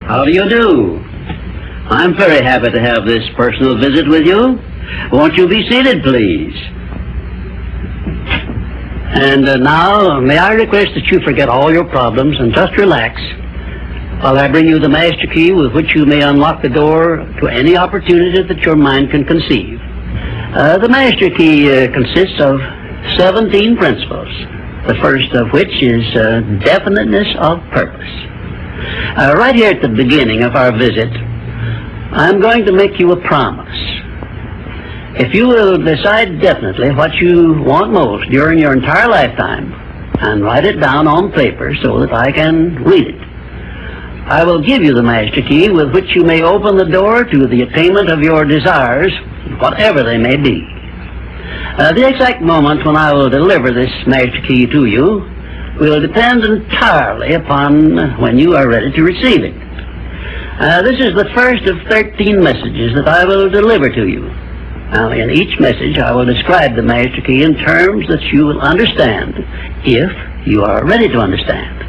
How do you do? I'm very happy to have this personal visit with you. Won't you be seated, please? And now, may I request that you forget all your problems and just relax while I bring you the master key with which you may unlock the door to any opportunity that your mind can conceive. The master key consists of 17 principles, the first of which is definiteness of purpose. Right here at the beginning of our visit, I'm going to make you a promise. If you will decide definitely what you want most during your entire lifetime and write it down on paper so that I can read it, I will give you the master key with which you may open the door to the attainment of your desires, whatever they may be. The exact moment when I will deliver this master key to you will depend entirely upon when you are ready to receive it. This is the first of 13 messages that I will deliver to you. Now, in each message, I will describe the master key in terms that you will understand, if you are ready to understand.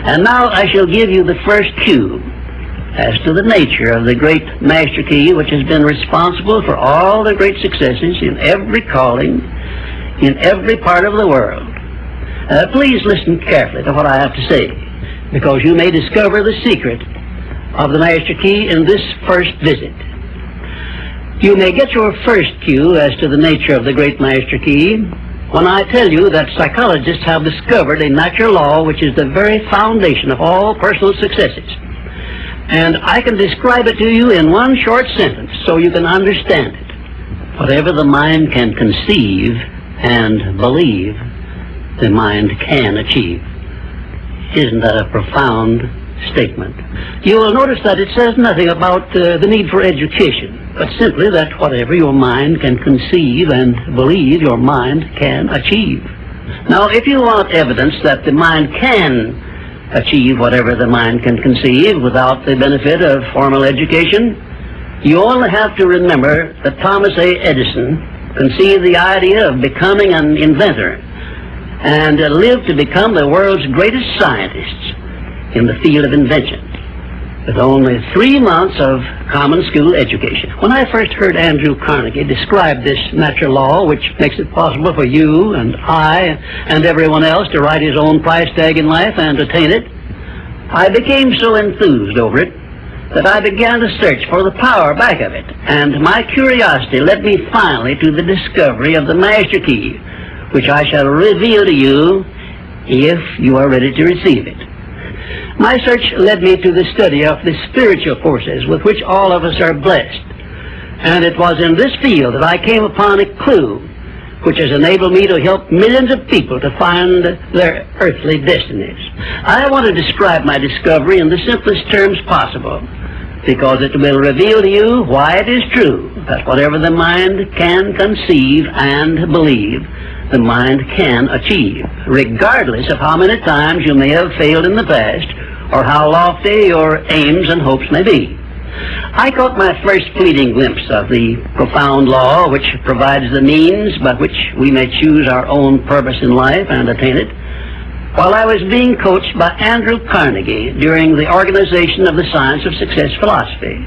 And now I shall give you the first cue as to the nature of the great master key which has been responsible for all the great successes in every calling, in every part of the world. Please listen carefully to what I have to say, because you may discover the secret of the master key in this first visit. You may get your first cue as to the nature of the great master key when I tell you that psychologists have discovered a natural law which is the very foundation of all personal successes. And I can describe it to you in one short sentence so you can understand it. Whatever the mind can conceive and believe, the mind can achieve. Isn't that a profound statement? You will notice that it says nothing about the need for education, but simply that whatever your mind can conceive and believe, your mind can achieve. Now, if you want evidence that the mind can achieve whatever the mind can conceive without the benefit of formal education, you only have to remember that Thomas A. Edison conceived the idea of becoming an inventor and lived to become the world's greatest scientist in the field of invention, with only 3 months of common school education. When I first heard Andrew Carnegie describe this natural law, which makes it possible for you and I and everyone else to write his own price tag in life and attain it, I became so enthused over it that I began to search for the power back of it, and my curiosity led me finally to the discovery of the master key, which I shall reveal to you if you are ready to receive it. My search led me to the study of the spiritual forces with which all of us are blessed. And it was in this field that I came upon a clue which has enabled me to help millions of people to find their earthly destinies. I want to describe my discovery in the simplest terms possible, because it will reveal to you why it is true that whatever the mind can conceive and believe, the mind can achieve, regardless of how many times you may have failed in the past or how lofty your aims and hopes may be. I caught my first fleeting glimpse of the profound law which provides the means by which we may choose our own purpose in life and attain it while I was being coached by Andrew Carnegie during the organization of the Science of Success philosophy.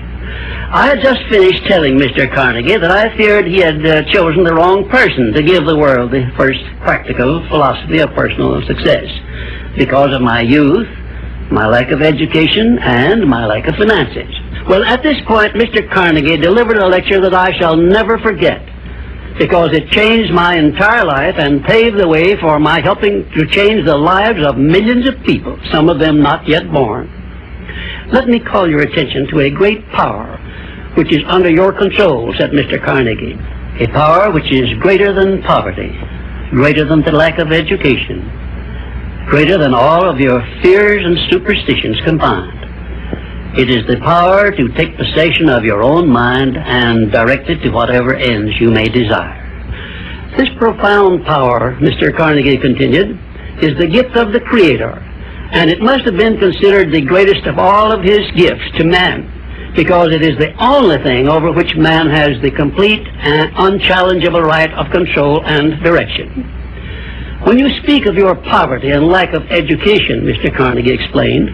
I had just finished telling Mr. Carnegie that I feared he had chosen the wrong person to give the world the first practical philosophy of personal success because of my youth, my lack of education, and my lack of finances. Well, at this point, Mr. Carnegie delivered a lecture that I shall never forget because it changed my entire life and paved the way for my helping to change the lives of millions of people, some of them not yet born. Let me call your attention to a great power which is under your control, said Mr. Carnegie, a power which is greater than poverty, greater than the lack of education, greater than all of your fears and superstitions combined. It is the power to take possession of your own mind and direct it to whatever ends you may desire. This profound power, Mr. Carnegie continued, is the gift of the Creator, and it must have been considered the greatest of all of his gifts to man, because it is the only thing over which man has the complete and unchallengeable right of control and direction. When you speak of your poverty and lack of education, Mr. Carnegie explained,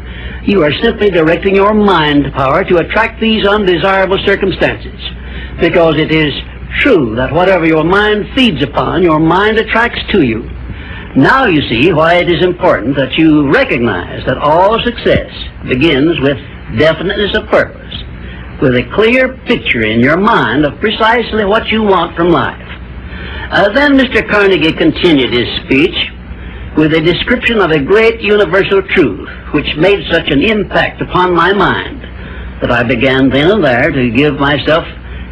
you are simply directing your mind power to attract these undesirable circumstances, because it is true that whatever your mind feeds upon, your mind attracts to you. Now you see why it is important that you recognize that all success begins with definiteness of purpose, with a clear picture in your mind of precisely what you want from life. Then Mr. Carnegie continued his speech with a description of a great universal truth which made such an impact upon my mind that I began then and there to give myself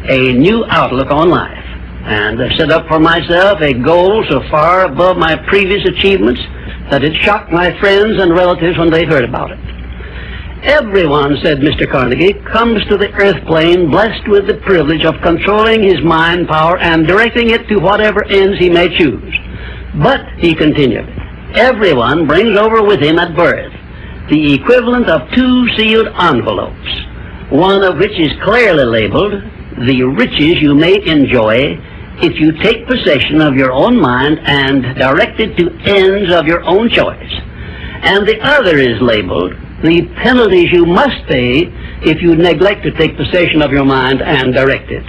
a new outlook on life, and set up for myself a goal so far above my previous achievements that it shocked my friends and relatives when they heard about it. Everyone, said Mr. Carnegie, comes to the earth plane blessed with the privilege of controlling his mind power and directing it to whatever ends he may choose. But, he continued, everyone brings over with him at birth the equivalent of 2 sealed envelopes, one of which is clearly labeled, the riches you may enjoy if you take possession of your own mind and direct it to ends of your own choice. And the other is labeled, the penalties you must pay if you neglect to take possession of your mind and direct it.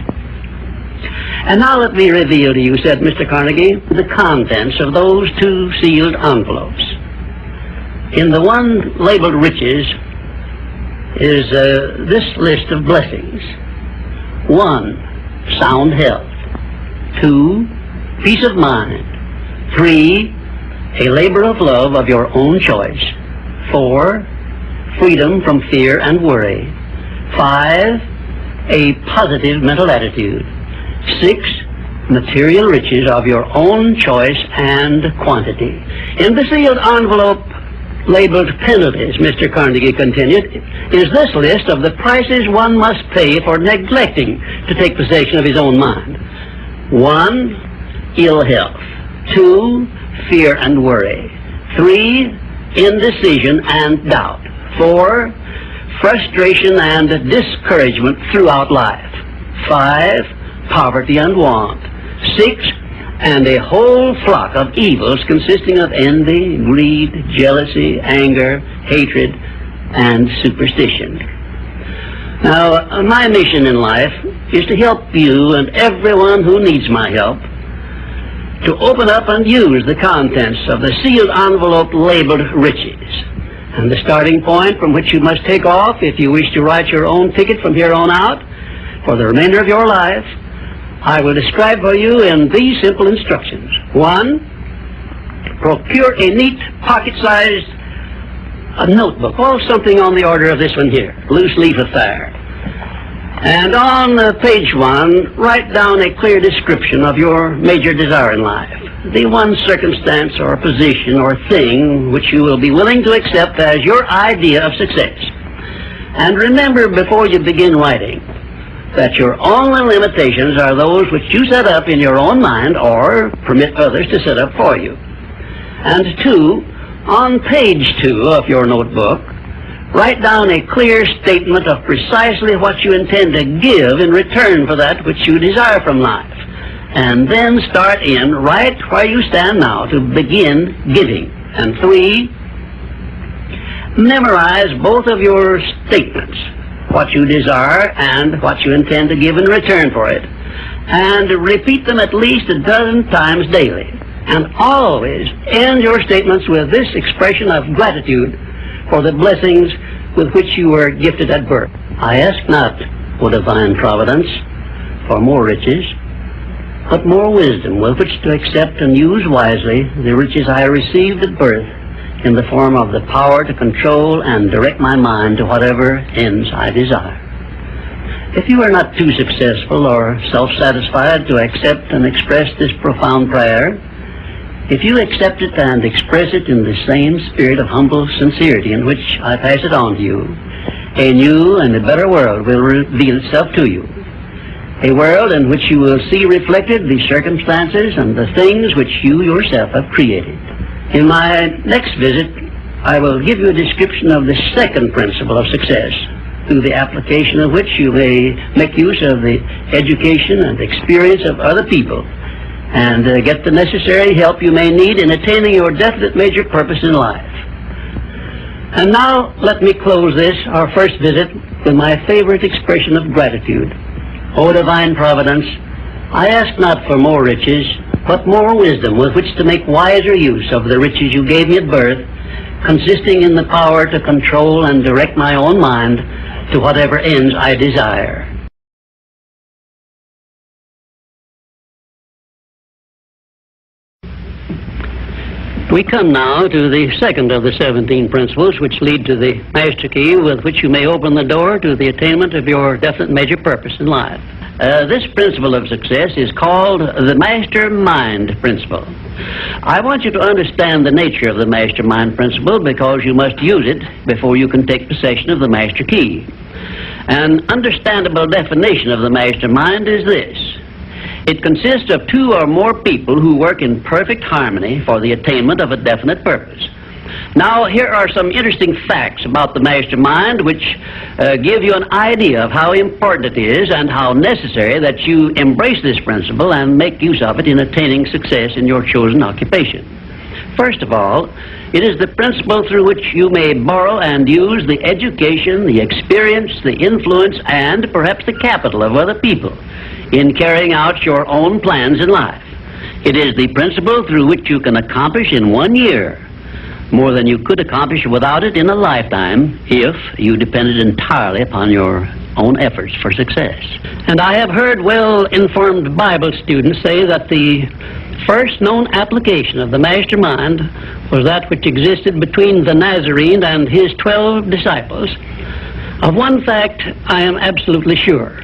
And now let me reveal to you, said Mr. Carnegie, the contents of those 2 sealed envelopes. In the one labeled riches is this list of blessings. 1, sound health. 2, peace of mind. 3, a labor of love of your own choice. 4, freedom from fear and worry. 5, a positive mental attitude. 6, material riches of your own choice and quantity. In the sealed envelope labeled penalties, Mr. Carnegie continued, is this list of the prices one must pay for neglecting to take possession of his own mind. 1, ill health. 2, fear and worry. 3, indecision and doubt. 4, frustration and discouragement throughout life. 5, poverty and want. 6, and a whole flock of evils consisting of envy, greed, jealousy, anger, hatred, and superstition. Now, my mission in life is to help you and everyone who needs my help to open up and use the contents of the sealed envelope labeled riches. And the starting point from which you must take off if you wish to write your own ticket from here on out for the remainder of your life, I will describe for you in these simple instructions. 1, procure a neat pocket-sized notebook, or something on the order of this one here, loose leaf affair. And on page 1, write down a clear description of your major desire in life, the one circumstance or position or thing which you will be willing to accept as your idea of success. And remember before you begin writing that your only limitations are those which you set up in your own mind or permit others to set up for you. And 2, on page 2 of your notebook, write down a clear statement of precisely what you intend to give in return for that which you desire from life. And then start in right where you stand now to begin giving. And 3, memorize both of your statements, what you desire and what you intend to give in return for it, and repeat them at least a dozen times daily. And always end your statements with this expression of gratitude for the blessings with which you were gifted at birth. I ask not, O divine providence, for more riches, but more wisdom with which to accept and use wisely the riches I received at birth in the form of the power to control and direct my mind to whatever ends I desire. If you are not too successful or self-satisfied to accept and express this profound prayer, if you accept it and express it in the same spirit of humble sincerity in which I pass it on to you, a new and a better world will reveal itself to you. A world in which you will see reflected the circumstances and the things which you yourself have created. In my next visit, I will give you a description of the second principle of success, through the application of which you may make use of the education and experience of other people and get the necessary help you may need in attaining your definite major purpose in life. And now let me close this, our first visit, with my favorite expression of gratitude. O divine providence, I ask not for more riches, but more wisdom with which to make wiser use of the riches you gave me at birth, consisting in the power to control and direct my own mind to whatever ends I desire. We come now to the second of the 17 principles which lead to the master key with which you may open the door to the attainment of your definite major purpose in life. This principle of success is called the mastermind principle. I want you to understand the nature of the mastermind principle because you must use it before you can take possession of the master key. An understandable definition of the mastermind is this. It consists of two or more people who work in perfect harmony for the attainment of a definite purpose. Now, here are some interesting facts about the mastermind which give you an idea of how important it is and how necessary that you embrace this principle and make use of it in attaining success in your chosen occupation. First of all, it is the principle through which you may borrow and use the education, the experience, the influence, and perhaps the capital of other people in carrying out your own plans in life. It is the principle through which you can accomplish in 1 year more than you could accomplish without it in a lifetime if you depended entirely upon your own efforts for success. And I have heard well-informed Bible students say that the first known application of the mastermind was that which existed between the Nazarene and his 12 disciples. Of one fact I am absolutely sure.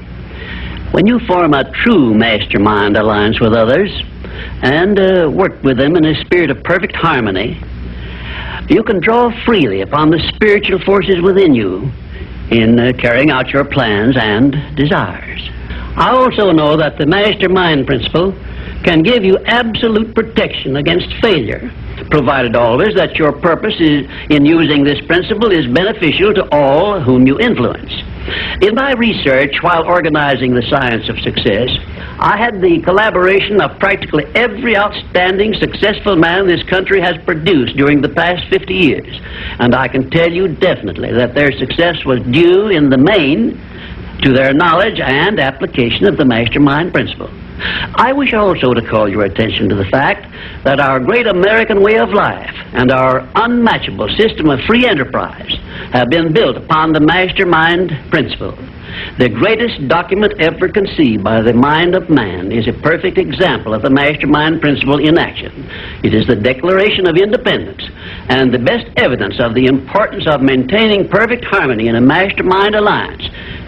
When you form a true mastermind alliance with others and work with them in a spirit of perfect harmony, you can draw freely upon the spiritual forces within you in carrying out your plans and desires. I also know that the mastermind principle can give you absolute protection against failure, provided always that your purpose in using this principle is beneficial to all whom you influence. In my research while organizing the science of success, I had the collaboration of practically every outstanding successful man this country has produced during the past 50 years. And I can tell you definitely that their success was due in the main to their knowledge and application of the mastermind principle. I wish also to call your attention to the fact that our great American way of life and our unmatchable system of free enterprise have been built upon the mastermind principle. The greatest document ever conceived by the mind of man is a perfect example of the mastermind principle in action. It is the Declaration of Independence, and the best evidence of the importance of maintaining perfect harmony in a mastermind alliance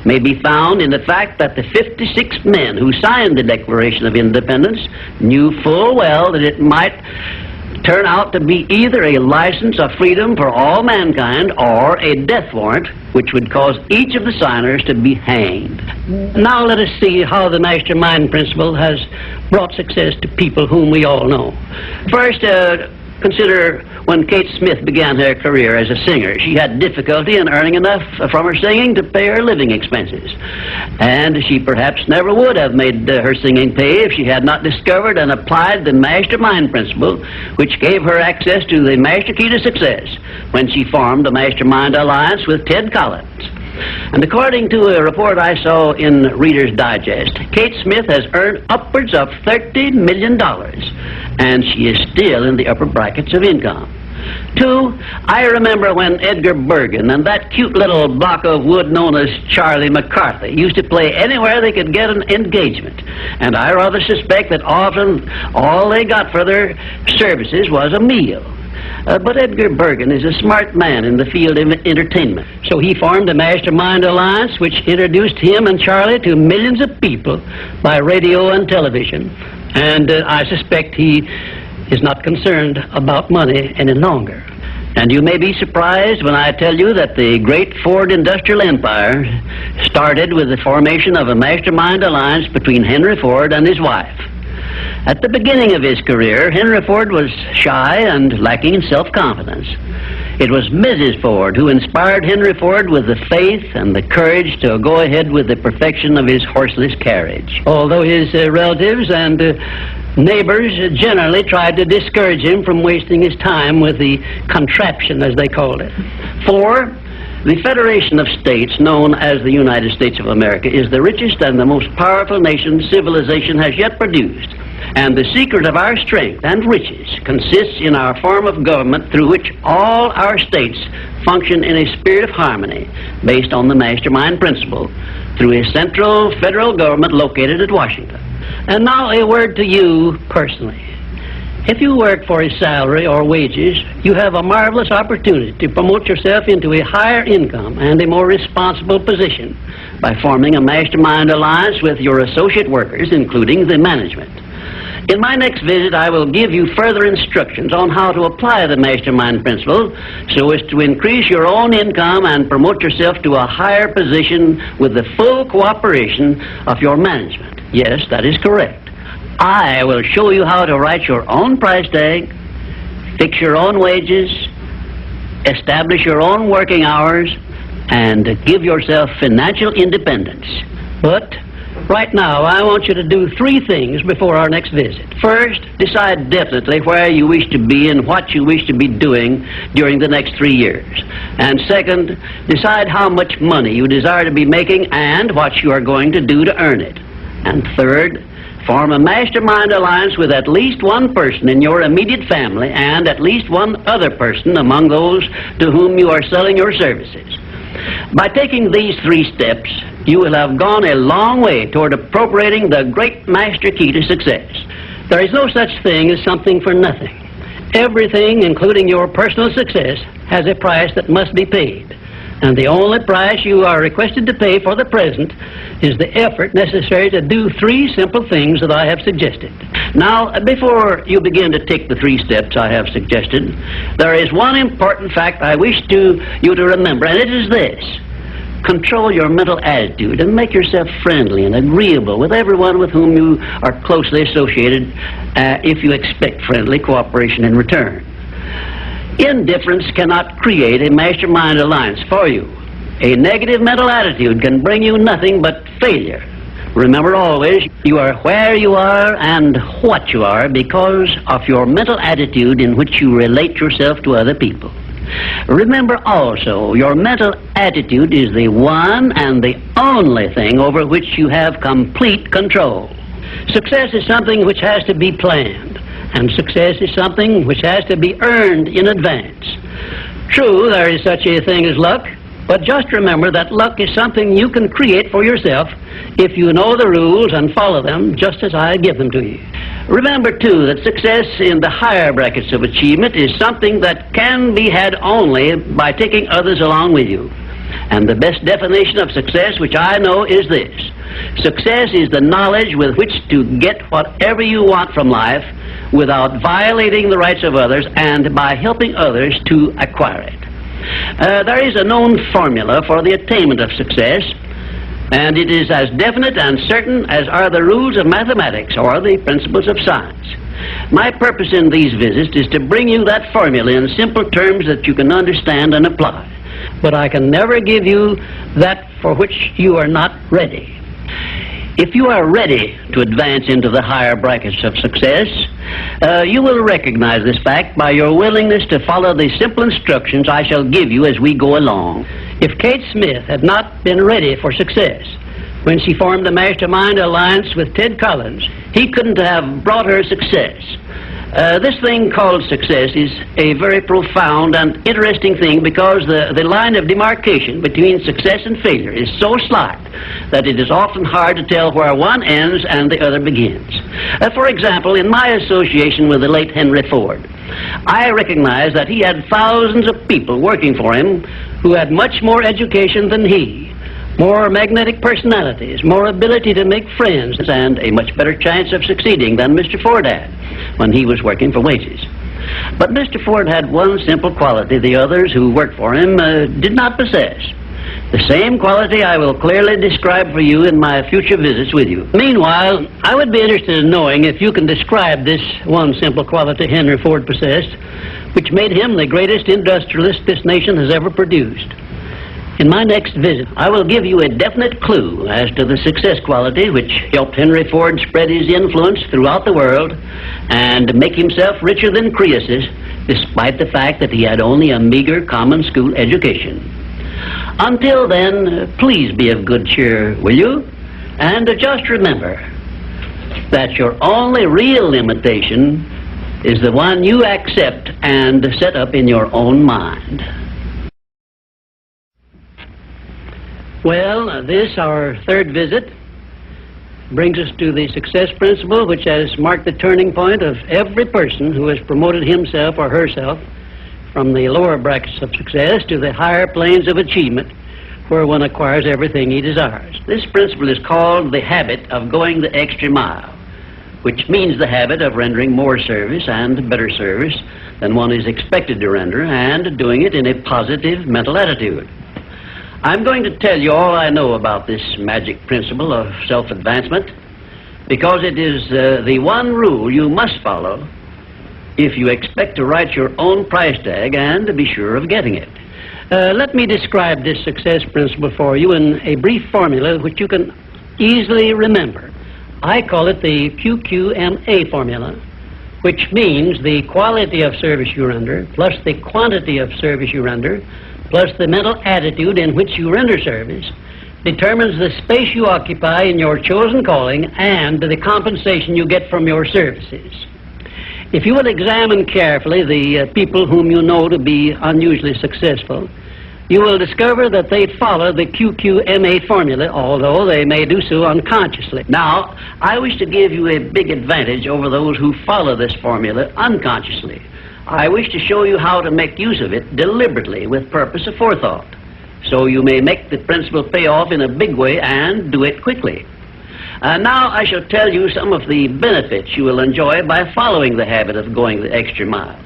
may be found in the fact that the 56 men who signed the Declaration of Independence knew full well that it might turn out to be either a license of freedom for all mankind or a death warrant which would cause each of the signers to be hanged. Now let us see how the mastermind principle has brought success to people whom we all know. First, consider when Kate Smith began her career as a singer. She had difficulty in earning enough from her singing to pay her living expenses. And she perhaps never would have made her singing pay if she had not discovered and applied the mastermind principle, which gave her access to the master key to success when she formed a mastermind alliance with Ted Collins. And according to a report I saw in Reader's Digest, Kate Smith has earned upwards of $30 million, and she is still in the upper brackets of income. 2, I remember when Edgar Bergen and that cute little block of wood known as Charlie McCarthy used to play anywhere they could get an engagement. And I rather suspect that often all they got for their services was a meal. But Edgar Bergen is a smart man in the field of entertainment. So he formed a mastermind alliance which introduced him and Charlie to millions of people by radio and television. And I suspect he is not concerned about money any longer. And you may be surprised when I tell you that the great Ford industrial empire started with the formation of a mastermind alliance between Henry Ford and his wife. At the beginning of his career, Henry Ford was shy and lacking in self-confidence. It was Mrs. Ford who inspired Henry Ford with the faith and the courage to go ahead with the perfection of his horseless carriage. Although his relatives and Neighbors generally tried to discourage him from wasting his time with the contraption, as they called it. 4, the Federation of States, known as the United States of America, is the richest and the most powerful nation civilization has yet produced. And the secret of our strength and riches consists in our form of government through which all our states function in a spirit of harmony based on the mastermind principle through a central federal government located at Washington. And now a word to you personally. If you work for a salary or wages, you have a marvelous opportunity to promote yourself into a higher income and a more responsible position by forming a mastermind alliance with your associate workers, including the management. In my next visit, I will give you further instructions on how to apply the mastermind principle so as to increase your own income and promote yourself to a higher position with the full cooperation of your management. Yes, that is correct. I will show you how to write your own price tag, fix your own wages, establish your own working hours, and give yourself financial independence. But right now, I want you to do 3 things before our next visit. First, decide definitely where you wish to be and what you wish to be doing during the next 3 years. And second, decide how much money you desire to be making and what you are going to do to earn it. And third, form a mastermind alliance with at least one person in your immediate family and at least one other person among those to whom you are selling your services. By taking these 3 steps, you will have gone a long way toward appropriating the great master key to success. There is no such thing as something for nothing. Everything, including your personal success, has a price that must be paid. And the only price you are requested to pay for the present is the effort necessary to do 3 simple things that I have suggested. Now, before you begin to take the 3 steps I have suggested, there is one important fact I wish you to remember, and it is this. Control your mental attitude and make yourself friendly and agreeable with everyone with whom you are closely associated if you expect friendly cooperation in return. Indifference cannot create a mastermind alliance for you. A negative mental attitude can bring you nothing but failure. Remember always, you are where you are and what you are because of your mental attitude in which you relate yourself to other people. Remember also, your mental attitude is the one and the only thing over which you have complete control. Success is something which has to be planned, and success is something which has to be earned in advance. True, there is such a thing as luck, but just remember that luck is something you can create for yourself if you know the rules and follow them just as I give them to you. Remember, too, that success in the higher brackets of achievement is something that can be had only by taking others along with you. And the best definition of success, which I know, is this. Success is the knowledge with which to get whatever you want from life without violating the rights of others and by helping others to acquire it. There is a known formula for the attainment of success, and it is as definite and certain as are the rules of mathematics or the principles of science. My purpose in these visits is to bring you that formula in simple terms that you can understand and apply. But I can never give you that for which you are not ready. If you are ready to advance into the higher brackets of success, you will recognize this fact by your willingness to follow the simple instructions I shall give you as we go along. If Kate Smith had not been ready for success when she formed the mastermind alliance with Ted Collins, he couldn't have brought her success. This thing called success is a very profound and interesting thing because the line of demarcation between success and failure is so slight that it is often hard to tell where one ends and the other begins. For example, in my association with the late Henry Ford, I recognized that he had thousands of people working for him who had much more education than he, more magnetic personalities, more ability to make friends, and a much better chance of succeeding than Mr. Ford had when he was working for wages. But Mr. Ford had one simple quality the others who worked for him did not possess. The same quality I will clearly describe for you in my future visits with you. Meanwhile, I would be interested in knowing if you can describe this one simple quality Henry Ford possessed, which made him the greatest industrialist this nation has ever produced. In my next visit, I will give you a definite clue as to the success quality which helped Henry Ford spread his influence throughout the world and make himself richer than Croesus, despite the fact that he had only a meager common school education. Until then, please be of good cheer, will you? And just remember that your only real limitation is the one you accept and set up in your own mind. Well, this, our third visit, brings us to the success principle which has marked the turning point of every person who has promoted himself or herself from the lower brackets of success to the higher planes of achievement where one acquires everything he desires. This principle is called the habit of going the extra mile, which means the habit of rendering more service and better service than one is expected to render, and doing it in a positive mental attitude. I'm going to tell you all I know about this magic principle of self-advancement, because it is the one rule you must follow if you expect to write your own price tag and to be sure of getting it. Let me describe this success principle for you in a brief formula which you can easily remember. I call it the QQMA formula, which means the quality of service you render plus the quantity of service you render plus the mental attitude in which you render service determines the space you occupy in your chosen calling and the compensation you get from your services. If you will examine carefully the people whom you know to be unusually successful, you will discover that they follow the QQMA formula, although they may do so unconsciously. Now, I wish to give you a big advantage over those who follow this formula unconsciously. I wish to show you how to make use of it deliberately with purpose of forethought, so you may make the principle pay off in a big way and do it quickly. Now I shall tell you some of the benefits you will enjoy by following the habit of going the extra mile.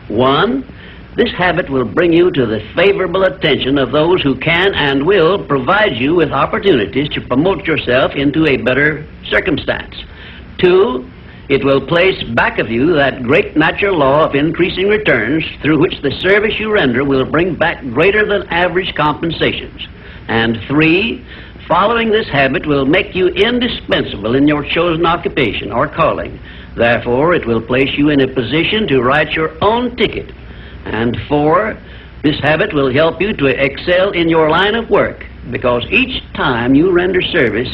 1, this habit will bring you to the favorable attention of those who can and will provide you with opportunities to promote yourself into a better circumstance. 2, it will place back of you that great natural law of increasing returns through which the service you render will bring back greater than average compensations. And 3, following this habit will make you indispensable in your chosen occupation or calling. Therefore, it will place you in a position to write your own ticket. And 4, this habit will help you to excel in your line of work, because each time you render service,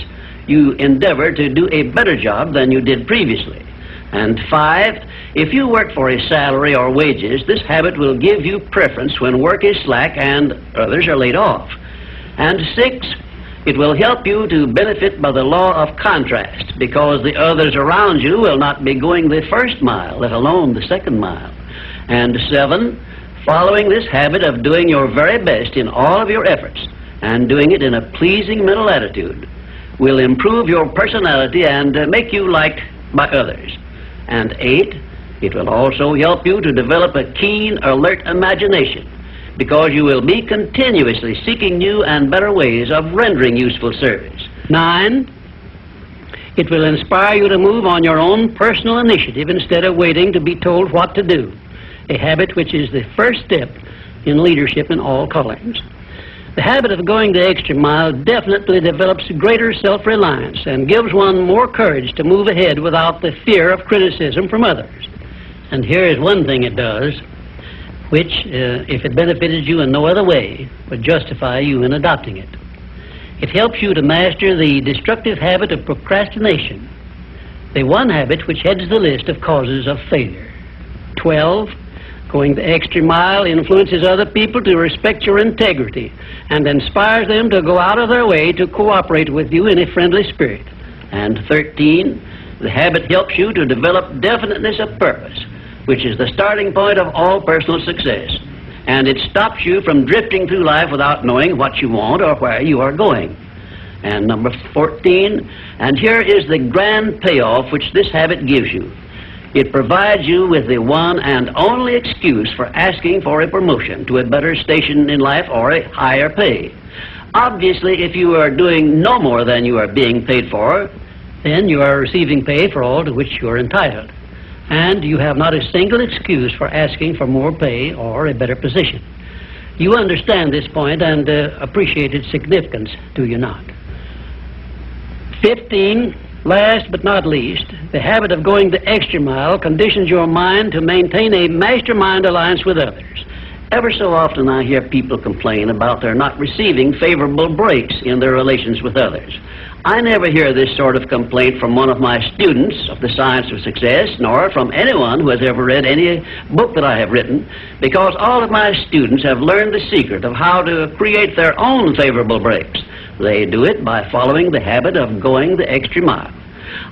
you endeavor to do a better job than you did previously. And 5, if you work for a salary or wages, this habit will give you preference when work is slack and others are laid off. And 6, it will help you to benefit by the law of contrast, because the others around you will not be going the first mile, let alone the second mile. And 7, following this habit of doing your very best in all of your efforts and doing it in a pleasing mental attitude will improve your personality and make you liked by others. And 8, it will also help you to develop a keen, alert imagination, because you will be continuously seeking new and better ways of rendering useful service. 9, it will inspire you to move on your own personal initiative instead of waiting to be told what to do, a habit which is the first step in leadership in all callings. The habit of going the extra mile definitely develops greater self-reliance and gives one more courage to move ahead without the fear of criticism from others. And here is one thing it does, which, if it benefited you in no other way, would justify you in adopting it. It helps you to master the destructive habit of procrastination, the one habit which heads the list of causes of failure. 12, going the extra mile influences other people to respect your integrity and inspires them to go out of their way to cooperate with you in a friendly spirit. And 13, the habit helps you to develop definiteness of purpose, which is the starting point of all personal success. And it stops you from drifting through life without knowing what you want or where you are going. And number 14, and here is the grand payoff which this habit gives you. It provides you with the one and only excuse for asking for a promotion to a better station in life or a higher pay. Obviously, if you are doing no more than you are being paid for, then you are receiving pay for all to which you are entitled, and you have not a single excuse for asking for more pay or a better position. You understand this point and appreciate its significance, do you not? 15, last but not least, the habit of going the extra mile conditions your mind to maintain a mastermind alliance with others. Ever so often I hear people complain about their not receiving favorable breaks in their relations with others. I never hear this sort of complaint from one of my students of the science of success, nor from anyone who has ever read any book that I have written, because all of my students have learned the secret of how to create their own favorable breaks. They do it by following the habit of going the extra mile.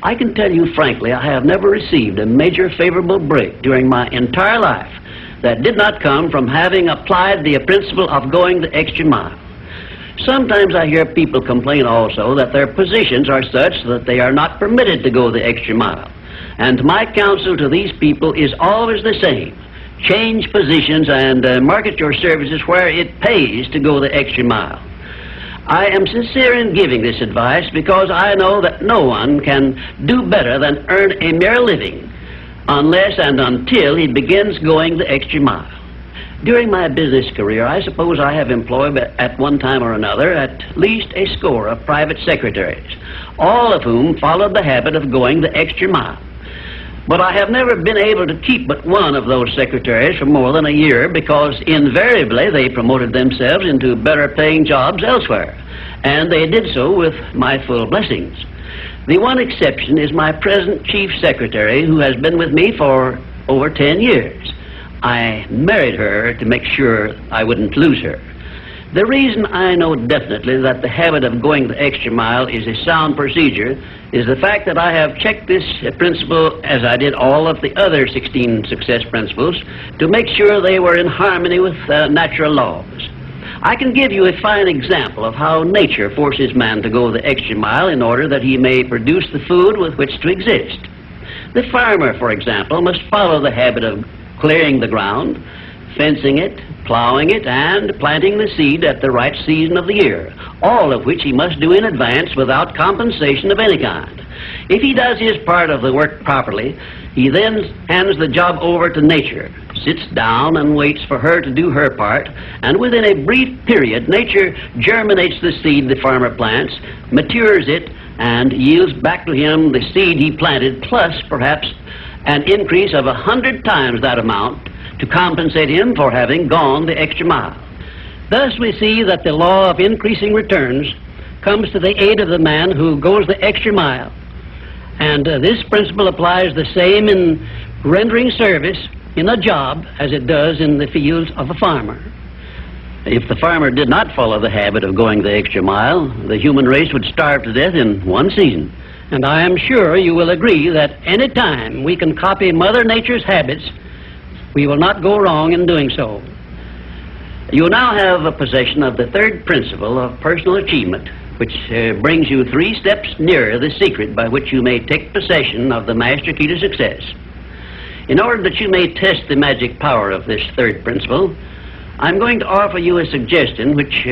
I can tell you frankly, I have never received a major favorable break during my entire life that did not come from having applied the principle of going the extra mile. Sometimes I hear people complain also that their positions are such that they are not permitted to go the extra mile. And my counsel to these people is always the same. Change positions and market your services where it pays to go the extra mile. I am sincere in giving this advice because I know that no one can do better than earn a mere living unless and until he begins going the extra mile. During my business career, I suppose I have employed at one time or another at least a score of private secretaries, all of whom followed the habit of going the extra mile. But I have never been able to keep but one of those secretaries for more than a year because invariably they promoted themselves into better paying jobs elsewhere, and they did so with my full blessings. The one exception is my present chief secretary, who has been with me for over 10 years. I married her to make sure I wouldn't lose her. The reason I know definitely that the habit of going the extra mile is a sound procedure is the fact that I have checked this principle, as I did all of the other 16 success principles, to make sure they were in harmony with natural laws. I can give you a fine example of how nature forces man to go the extra mile in order that he may produce the food with which to exist. The farmer, for example, must follow the habit of clearing the ground, fencing it, plowing it, and planting the seed at the right season of the year, all of which he must do in advance without compensation of any kind. If he does his part of the work properly, he then hands the job over to nature, sits down and waits for her to do her part, and within a brief period, nature germinates the seed the farmer plants, matures it, and yields back to him the seed he planted, plus perhaps an increase of 100 times that amount to compensate him for having gone the extra mile. Thus we see that the law of increasing returns comes to the aid of the man who goes the extra mile. And this principle applies the same in rendering service in a job as it does in the fields of a farmer. If the farmer did not follow the habit of going the extra mile, the human race would starve to death in one season. And I am sure you will agree that any time we can copy Mother Nature's habits, we will not go wrong in doing so. You now have a possession of the third principle of personal achievement, which brings you 3 steps nearer the secret by which you may take possession of the master key to success. In order that you may test the magic power of this third principle, I'm going to offer you a suggestion which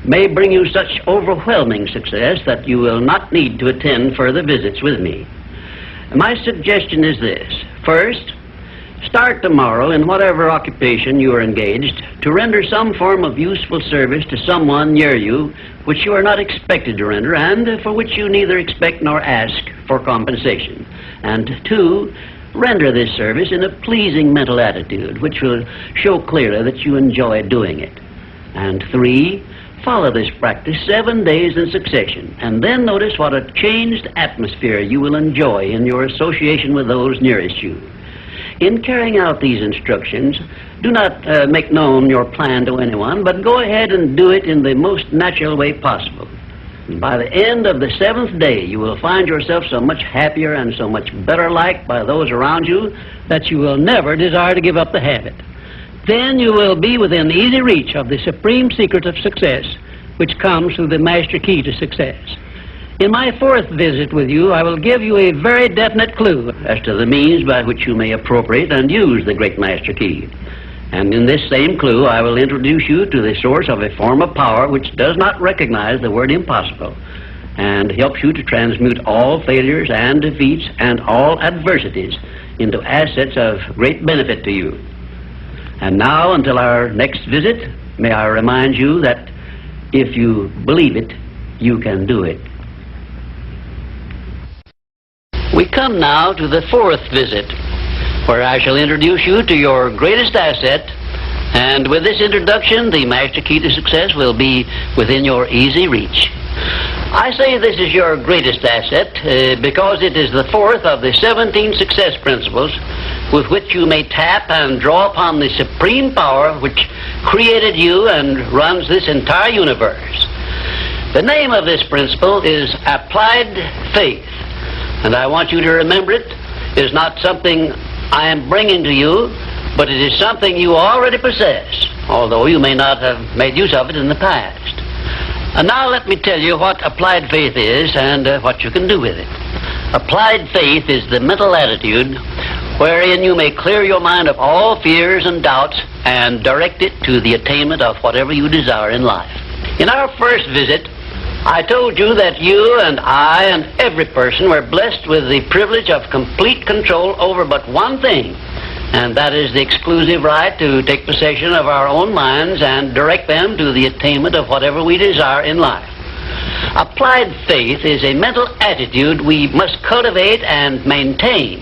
may bring you such overwhelming success that you will not need to attend further visits with me. My suggestion is this. First, start tomorrow in whatever occupation you are engaged to render some form of useful service to someone near you which you are not expected to render and for which you neither expect nor ask for compensation. And 2, render this service in a pleasing mental attitude which will show clearly that you enjoy doing it. And 3, follow this practice 7 days in succession, and then notice what a changed atmosphere you will enjoy in your association with those nearest you. In carrying out these instructions, do not make known your plan to anyone, but go ahead and do it in the most natural way possible. By the end of the 7th day, you will find yourself so much happier and so much better liked by those around you that you will never desire to give up the habit. Then you will be within easy reach of the supreme secret of success, which comes through the master key to success. In my 4th visit with you, I will give you a very definite clue as to the means by which you may appropriate and use the great master key. And in this same clue, I will introduce you to the source of a form of power which does not recognize the word impossible and helps you to transmute all failures and defeats and all adversities into assets of great benefit to you. And now, until our next visit, may I remind you that if you believe it, you can do it. We come now to the fourth visit, where I shall introduce you to your greatest asset, and with this introduction, the master key to success will be within your easy reach. I say this is your greatest asset because it is the fourth of the 17 success principles with which you may tap and draw upon the supreme power which created you and runs this entire universe. The name of this principle is applied faith, and I want you to remember it is not something I am bringing to you, but it is something you already possess, although you may not have made use of it in the past. And now let me tell you what applied faith is and what you can do with it. Applied faith is the mental attitude wherein you may clear your mind of all fears and doubts and direct it to the attainment of whatever you desire in life. In our first visit, I told you that you and I and every person were blessed with the privilege of complete control over but one thing, and that is the exclusive right to take possession of our own minds and direct them to the attainment of whatever we desire in life. Applied faith is a mental attitude we must cultivate and maintain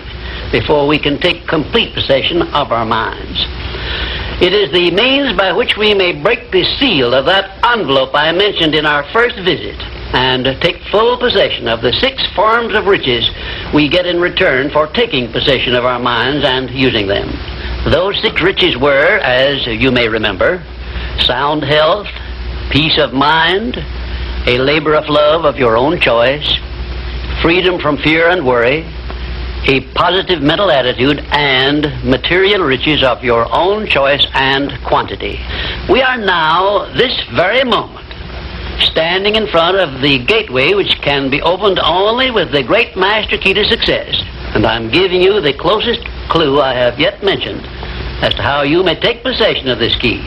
before we can take complete possession of our minds. It is the means by which we may break the seal of that envelope I mentioned in our first visit and take full possession of the 6 forms of riches we get in return for taking possession of our minds and using them. Those 6 riches were, as you may remember, sound health, peace of mind, a labor of love of your own choice, freedom from fear and worry, a positive mental attitude, and material riches of your own choice and quantity. We are now, this very moment, standing in front of the gateway which can be opened only with the great master key to success. And I'm giving you the closest clue I have yet mentioned as to how you may take possession of this key.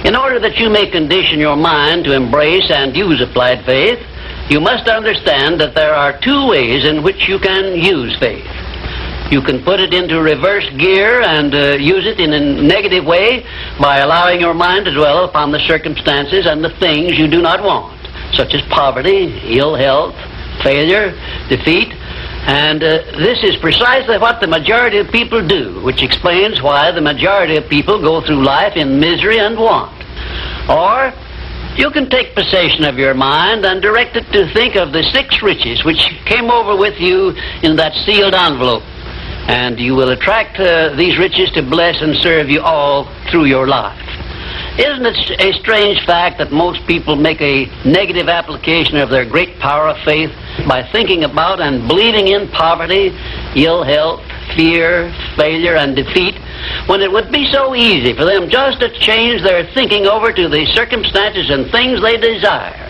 In order that you may condition your mind to embrace and use applied faith, you must understand that there are 2 ways in which you can use faith. You can put it into reverse gear and use it in a negative way by allowing your mind to dwell upon the circumstances and the things you do not want, such as poverty, ill health, failure, defeat. And this is precisely what the majority of people do, which explains why the majority of people go through life in misery and want. Or you can take possession of your mind and direct it to think of the 6 riches which came over with you in that sealed envelope. And you will attract these riches to bless and serve you all through your life. Isn't it a strange fact that most people make a negative application of their great power of faith by thinking about and believing in poverty, ill health, fear, failure, and defeat, when it would be so easy for them just to change their thinking over to the circumstances and things they desire?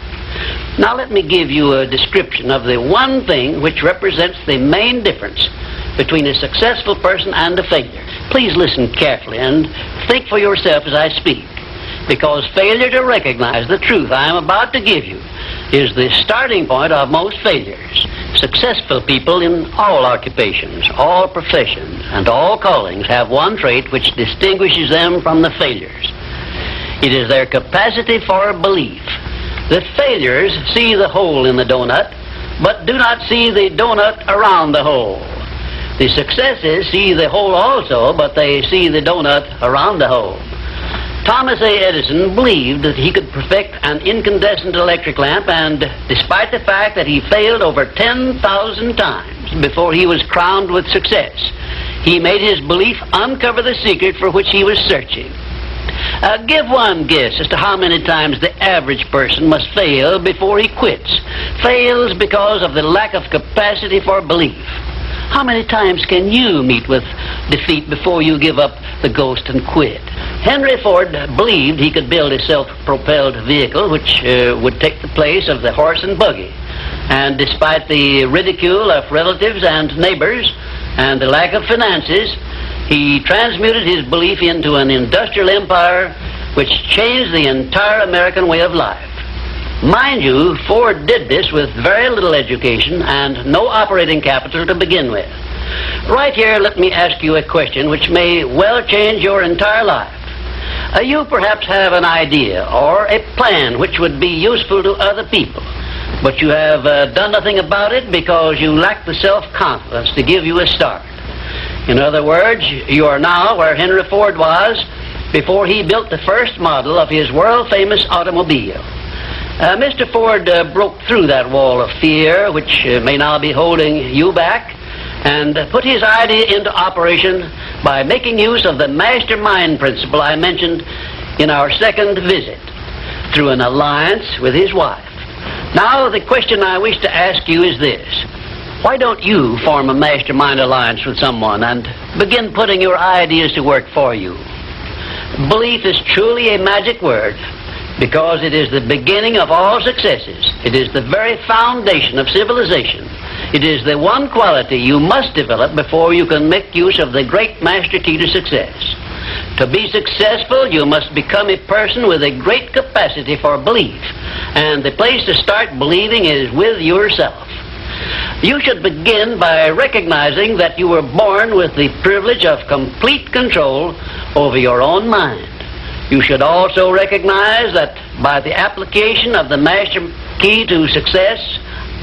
Now let me give you a description of the one thing which represents the main difference between a successful person and a failure. Please listen carefully and think for yourself as I speak, because failure to recognize the truth I am about to give you is the starting point of most failures. Successful people in all occupations, all professions, and all callings have one trait which distinguishes them from the failures. It is their capacity for belief. The failures see the hole in the donut, but do not see the donut around the hole. The successes see the hole also, but they see the donut around the hole. Thomas A. Edison believed that he could perfect an incandescent electric lamp, and despite the fact that he failed over 10,000 times before he was crowned with success, he made his belief uncover the secret for which he was searching. Give one guess as to how many times the average person must fail before he quits. Fails because of the lack of capacity for belief. How many times can you meet with defeat before you give up the ghost and quit? Henry Ford believed he could build a self-propelled vehicle which would take the place of the horse and buggy. And despite the ridicule of relatives and neighbors and the lack of finances, he transmuted his belief into an industrial empire which changed the entire American way of life. Mind you, Ford did this with very little education and no operating capital to begin with. Right here, let me ask you a question which may well change your entire life. You perhaps have an idea or a plan which would be useful to other people, but you have done nothing about it because you lack the self-confidence to give you a start. In other words, you are now where Henry Ford was before he built the first model of his world-famous automobile. Mr. Ford broke through that wall of fear which may now be holding you back and put his idea into operation by making use of the mastermind principle I mentioned in our second visit through an alliance with his wife. Now, the question I wish to ask you is this. Why don't you form a mastermind alliance with someone and begin putting your ideas to work for you? Belief is truly a magic word because it is the beginning of all successes. It is the very foundation of civilization. It is the one quality you must develop before you can make use of the great master key to success. To be successful, you must become a person with a great capacity for belief. And the place to start believing is with yourself. You should begin by recognizing that you were born with the privilege of complete control over your own mind. You should also recognize that by the application of the master key to success,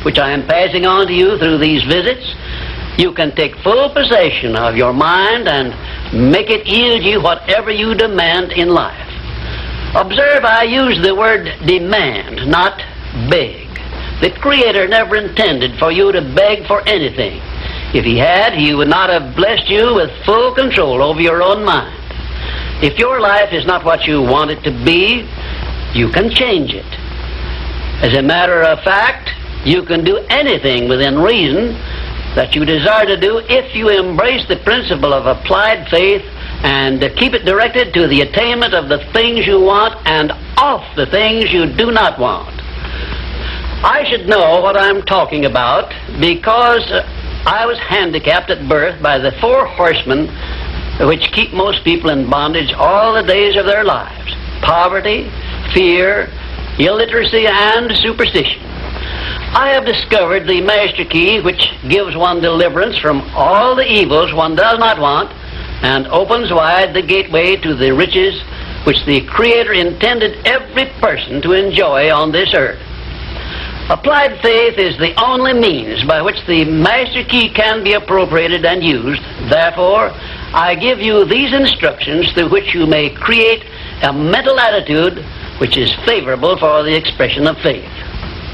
which I am passing on to you through these visits, you can take full possession of your mind and make it yield you whatever you demand in life. Observe, I use the word demand, not beg. The Creator never intended for you to beg for anything. If He had, He would not have blessed you with full control over your own mind. If your life is not what you want it to be, you can change it. As a matter of fact, you can do anything within reason that you desire to do if you embrace the principle of applied faith and keep it directed to the attainment of the things you want and off the things you do not want. I should know what I'm talking about because I was handicapped at birth by the four horsemen which keep most people in bondage all the days of their lives: poverty, fear, illiteracy, and superstition. I have discovered the master key which gives one deliverance from all the evils one does not want and opens wide the gateway to the riches which the Creator intended every person to enjoy on this earth. Applied faith is the only means by which the master key can be appropriated and used. Therefore, I give you these instructions through which you may create a mental attitude which is favorable for the expression of faith.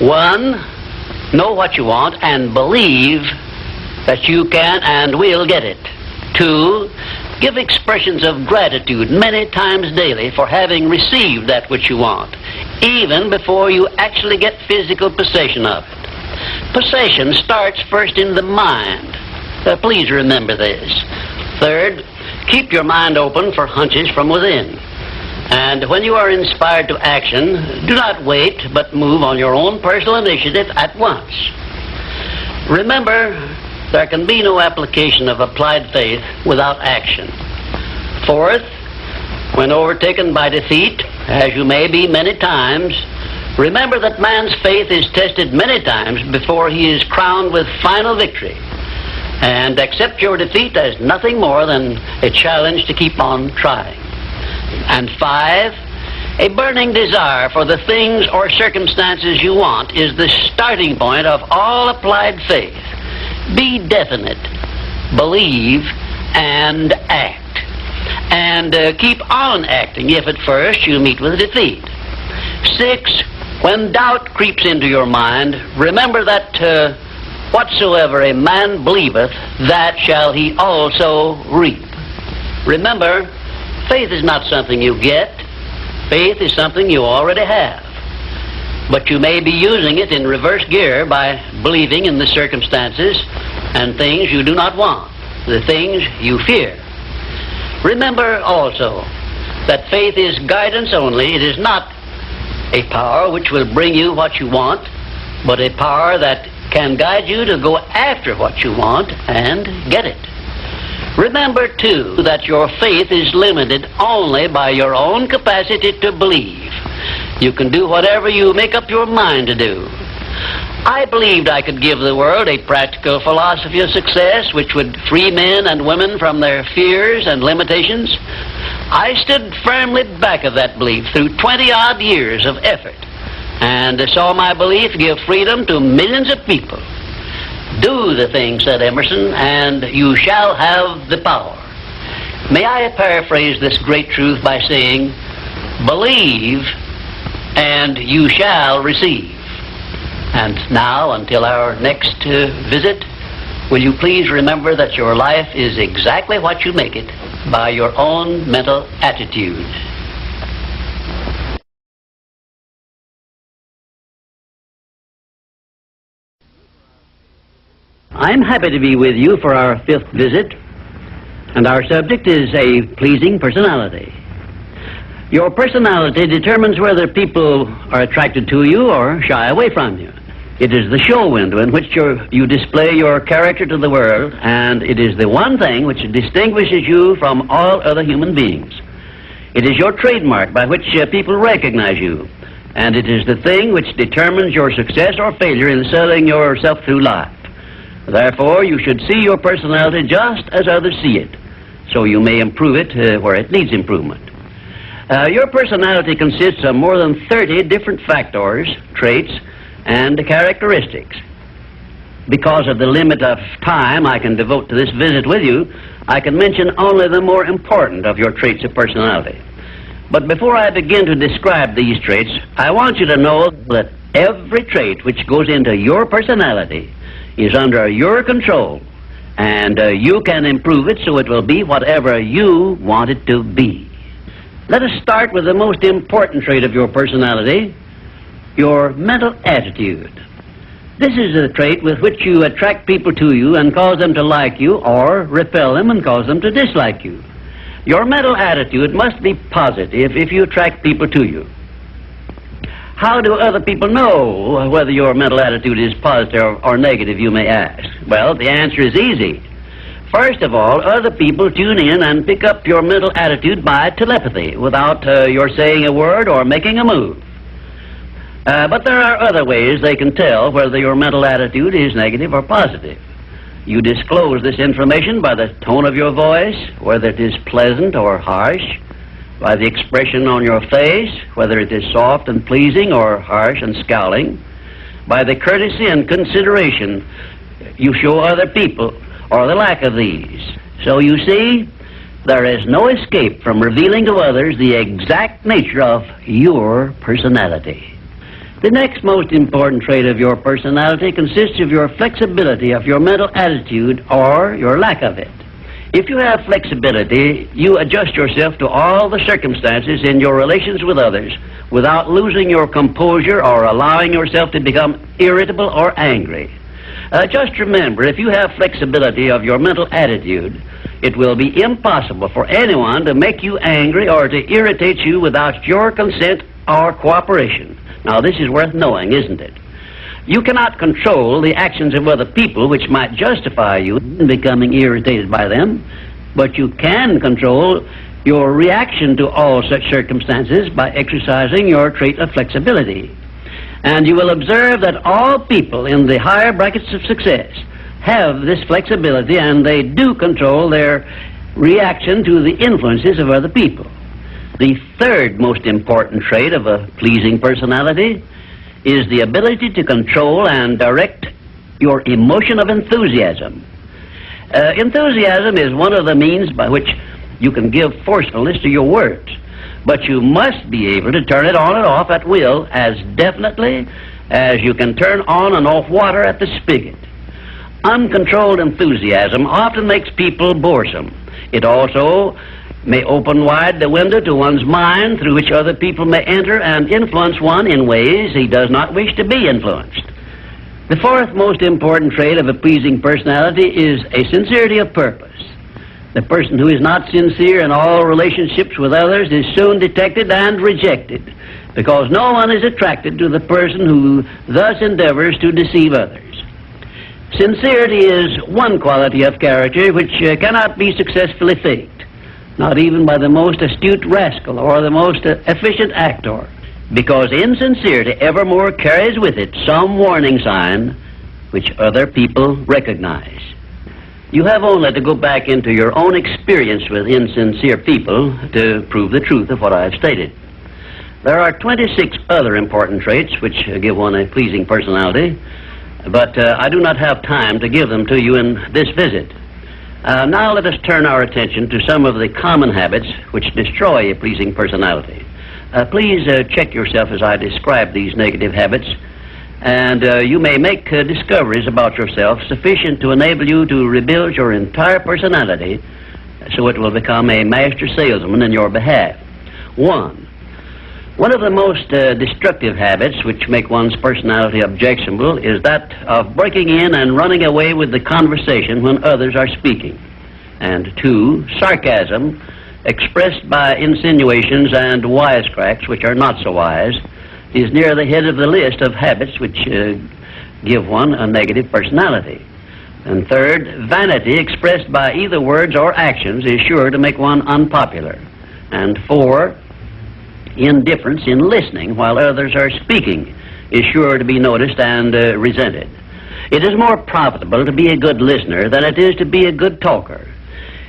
1, know what you want and believe that you can and will get it. 2, give expressions of gratitude many times daily for having received that which you want, even before you actually get physical possession of it. Possession starts first in the mind. Please remember this. 3rd, keep your mind open for hunches from within. And when you are inspired to action, do not wait, but move on your own personal initiative at once. Remember, there can be no application of applied faith without action. 4th, when overtaken by defeat, as you may be many times, remember that man's faith is tested many times before he is crowned with final victory. And accept your defeat as nothing more than a challenge to keep on trying. And 5, a burning desire for the things or circumstances you want is the starting point of all applied faith. Be definite, believe, and act. And keep on acting if at first you meet with defeat. 6, when doubt creeps into your mind, remember that whatsoever a man believeth, that shall he also reap. Remember, faith is not something you get. Faith is something you already have. But you may be using it in reverse gear by believing in the circumstances and things you do not want, the things you fear. Remember also that faith is guidance only. It is not a power which will bring you what you want, but a power that can guide you to go after what you want and get it. Remember, too, that your faith is limited only by your own capacity to believe. You can do whatever you make up your mind to do. I believed I could give the world a practical philosophy of success which would free men and women from their fears and limitations. I stood firmly back of that belief through 20-odd years of effort, and saw my belief give freedom to millions of people. Do the thing, said Emerson, and you shall have the power. May I paraphrase this great truth by saying, believe and you shall receive. And now, until our next visit, will you please remember that your life is exactly what you make it by your own mental attitude. I'm happy to be with you for our 5th visit, and our subject is a pleasing personality. Your personality determines whether people are attracted to you or shy away from you. It is the show window in which you display your character to the world, and it is the one thing which distinguishes you from all other human beings. It is your trademark by which people recognize you, and it is the thing which determines your success or failure in selling yourself through life. Therefore, you should see your personality just as others see it, so you may improve it where it needs improvement. Your personality consists of more than 30 different factors, traits, and characteristics. Because of the limit of time I can devote to this visit with you, I can mention only the more important of your traits of personality. But before I begin to describe these traits, I want you to know that every trait which goes into your personality is under your control, and you can improve it so it will be whatever you want it to be. Let us start with the most important trait of your personality, your mental attitude. This is a trait with which you attract people to you and cause them to like you, or repel them and cause them to dislike you. Your mental attitude must be positive if you attract people to you. How do other people know whether your mental attitude is positive or negative, you may ask? Well, the answer is easy. First of all, other people tune in and pick up your mental attitude by telepathy without your saying a word or making a move. But there are other ways they can tell whether your mental attitude is negative or positive. You disclose this information by the tone of your voice, whether it is pleasant or harsh, by the expression on your face, whether it is soft and pleasing or harsh and scowling, by the courtesy and consideration you show other people, or the lack of these. So you see, there is no escape from revealing to others the exact nature of your personality. The next most important trait of your personality consists of your flexibility of your mental attitude or your lack of it. If you have flexibility, you adjust yourself to all the circumstances in your relations with others without losing your composure or allowing yourself to become irritable or angry. Just remember, if you have flexibility of your mental attitude, it will be impossible for anyone to make you angry or to irritate you without your consent or cooperation. Now, this is worth knowing, isn't it? You cannot control the actions of other people which might justify you in becoming irritated by them, but you can control your reaction to all such circumstances by exercising your trait of flexibility. And you will observe that all people in the higher brackets of success have this flexibility, and they do control their reaction to the influences of other people. The third most important trait of a pleasing personality is the ability to control and direct your emotion of enthusiasm. Enthusiasm is one of the means by which you can give forcefulness to your words, but you must be able to turn it on and off at will as definitely as you can turn on and off water at the spigot. Uncontrolled enthusiasm often makes people boresome. It also may open wide the window to one's mind through which other people may enter and influence one in ways he does not wish to be influenced. The fourth most important trait of a pleasing personality is a sincerity of purpose. The person who is not sincere in all relationships with others is soon detected and rejected, because no one is attracted to the person who thus endeavors to deceive others. Sincerity is one quality of character which cannot be successfully faked, not even by the most astute rascal or the most efficient actor, because insincerity evermore carries with it some warning sign which other people recognize. You have only to go back into your own experience with insincere people to prove the truth of what I have stated. There are 26 other important traits which give one a pleasing personality, but I do not have time to give them to you in this visit. Now let us turn our attention to some of the common habits which destroy a pleasing personality. Please check yourself as I describe these negative habits, and you may make discoveries about yourself sufficient to enable you to rebuild your entire personality so it will become a master salesman in your behalf. One of the most destructive habits which make one's personality objectionable is that of breaking in and running away with the conversation when others are speaking. And 2, sarcasm, expressed by insinuations and wisecracks which are not so wise, is near the head of the list of habits which give one a negative personality. And 3rd, vanity expressed by either words or actions is sure to make one unpopular. And 4, indifference in listening while others are speaking is sure to be noticed and resented. It is more profitable to be a good listener than it is to be a good talker,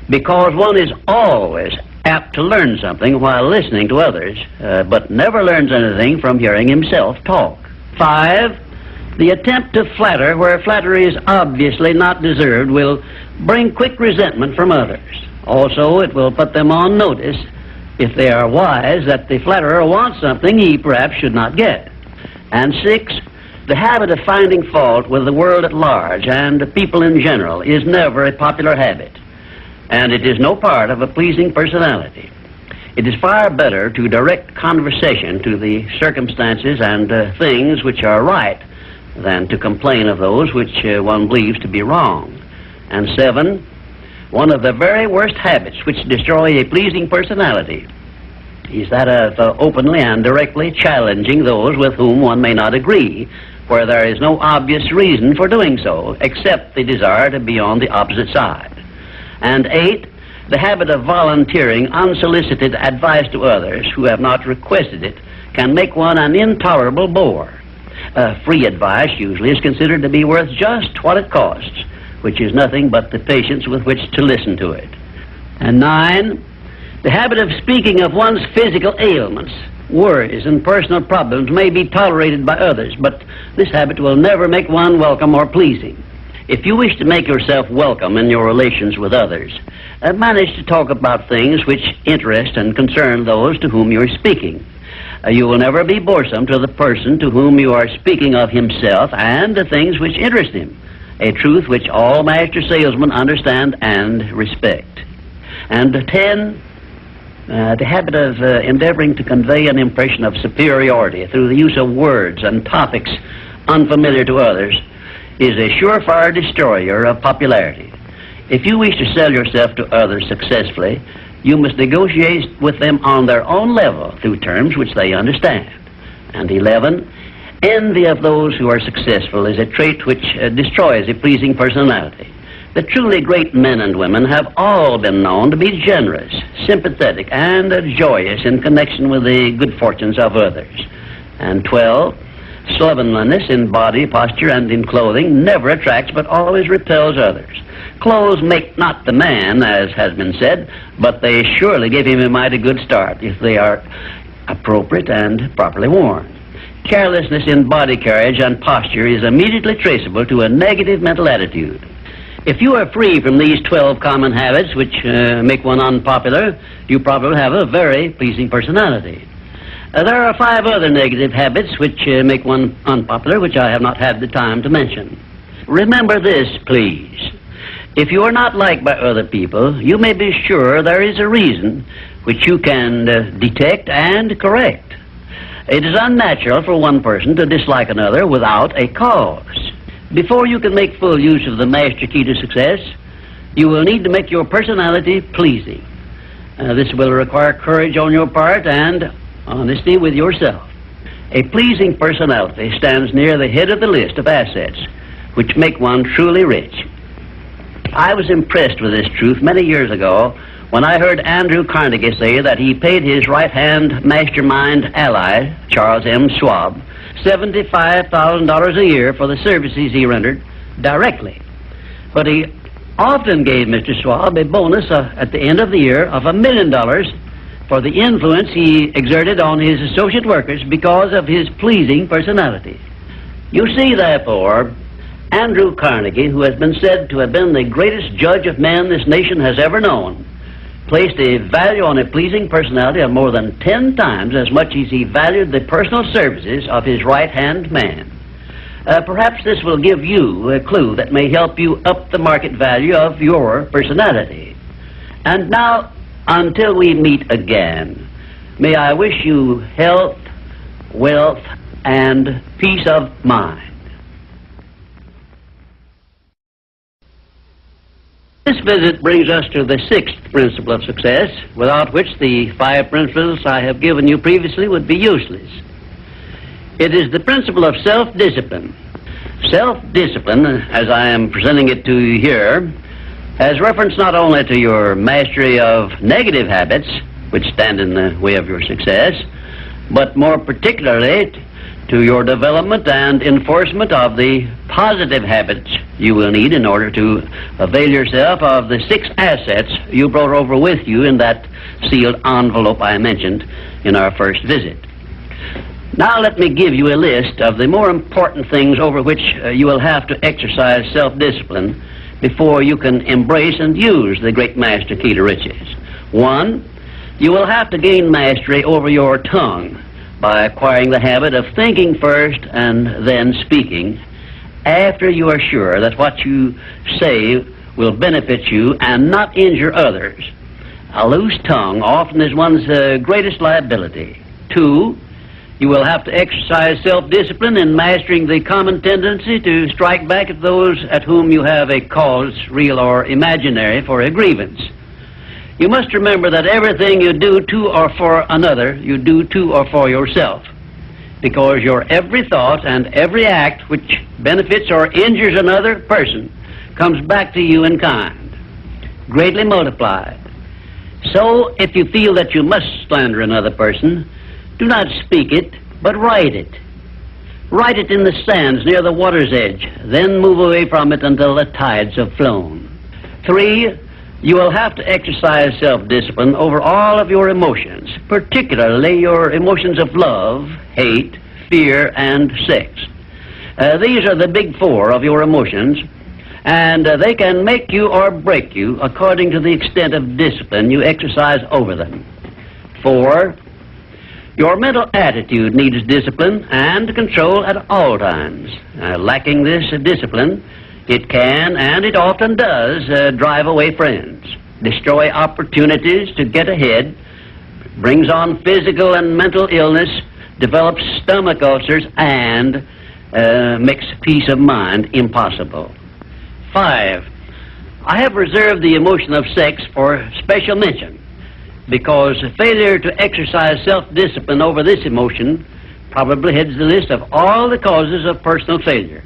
because one is always apt to learn something while listening to others, but never learns anything from hearing himself talk. 5, the attempt to flatter where flattery is obviously not deserved will bring quick resentment from others. Also, it will put them on notice, if they are wise, that the flatterer wants something he perhaps should not get. And 6, the habit of finding fault with the world at large and people in general is never a popular habit, and it is no part of a pleasing personality. It is far better to direct conversation to the circumstances and things which are right than to complain of those which one believes to be wrong. And 7, one of the very worst habits which destroy a pleasing personality is that of openly and directly challenging those with whom one may not agree, where there is no obvious reason for doing so, except the desire to be on the opposite side. And 8, the habit of volunteering unsolicited advice to others who have not requested it can make one an intolerable bore. Free advice usually is considered to be worth just what it costs, which is nothing but the patience with which to listen to it. And 9, the habit of speaking of one's physical ailments, worries, and personal problems may be tolerated by others, but this habit will never make one welcome or pleasing. If you wish to make yourself welcome in your relations with others, manage to talk about things which interest and concern those to whom you are speaking. You will never be boresome to the person to whom you are speaking of himself and the things which interest him, a truth which all master salesmen understand and respect. And 10, the habit of endeavoring to convey an impression of superiority through the use of words and topics unfamiliar to others is a surefire destroyer of popularity. If you wish to sell yourself to others successfully, you must negotiate with them on their own level through terms which they understand. And 11, envy of those who are successful is a trait which destroys a pleasing personality. The truly great men and women have all been known to be generous, sympathetic, and joyous in connection with the good fortunes of others. And 12, slovenliness in body, posture, and in clothing never attracts but always repels others. Clothes make not the man, as has been said, but they surely give him a mighty good start if they are appropriate and properly worn. Carelessness in body carriage and posture is immediately traceable to a negative mental attitude. If you are free from these 12 common habits which make one unpopular, you probably have a very pleasing personality. There are 5 other negative habits which make one unpopular, which I have not had the time to mention. Remember this, please. If you are not liked by other people, you may be sure there is a reason which you can detect and correct. It is unnatural for one person to dislike another without a cause. Before you can make full use of the master key to success, you will need to make your personality pleasing. This will require courage on your part and honesty with yourself. A pleasing personality stands near the head of the list of assets which make one truly rich. I was impressed with this truth many years ago when I heard Andrew Carnegie say that he paid his right-hand mastermind ally, Charles M. Schwab, $75,000 a year for the services he rendered directly. But he often gave Mr. Schwab a bonus at the end of the year of $1 million for the influence he exerted on his associate workers because of his pleasing personality. You see, therefore, Andrew Carnegie, who has been said to have been the greatest judge of men this nation has ever known, placed a value on a pleasing personality of more than 10 times as much as he valued the personal services of his right-hand man. Perhaps this will give you a clue that may help you up the market value of your personality. And now, until we meet again, may I wish you health, wealth, and peace of mind. This visit brings us to the 6th principle of success, without which the 5 principles I have given you previously would be useless. It is the principle of self-discipline. Self-discipline, as I am presenting it to you here, has reference not only to your mastery of negative habits, which stand in the way of your success, but more particularly to your development and enforcement of the positive habits you will need in order to avail yourself of the 6 assets you brought over with you in that sealed envelope I mentioned in our first visit. Now let me give you a list of the more important things over which you will have to exercise self-discipline before you can embrace and use the great master key to riches. 1, you will have to gain mastery over your tongue by acquiring the habit of thinking first and then speaking after you are sure that what you say will benefit you and not injure others. A loose tongue often is one's greatest liability. 2, you will have to exercise self-discipline in mastering the common tendency to strike back at those at whom you have a cause, real or imaginary, for a grievance. You must remember that everything you do to or for another, you do to or for yourself, because your every thought and every act which benefits or injures another person comes back to you in kind, greatly multiplied. So, if you feel that you must slander another person, do not speak it, but write it. Write it in the sands near the water's edge, then move away from it until the tides have flown. 3, you will have to exercise self-discipline over all of your emotions, particularly your emotions of love, hate, fear, and sex. These are the big 4 of your emotions, and they can make you or break you according to the extent of discipline you exercise over them. 4, your mental attitude needs discipline and control at all times. Lacking this discipline, it can, and it often does, drive away friends, destroy opportunities to get ahead, brings on physical and mental illness, develops stomach ulcers, and makes peace of mind impossible. 5, I have reserved the emotion of sex for special mention, because failure to exercise self-discipline over this emotion probably heads the list of all the causes of personal failure.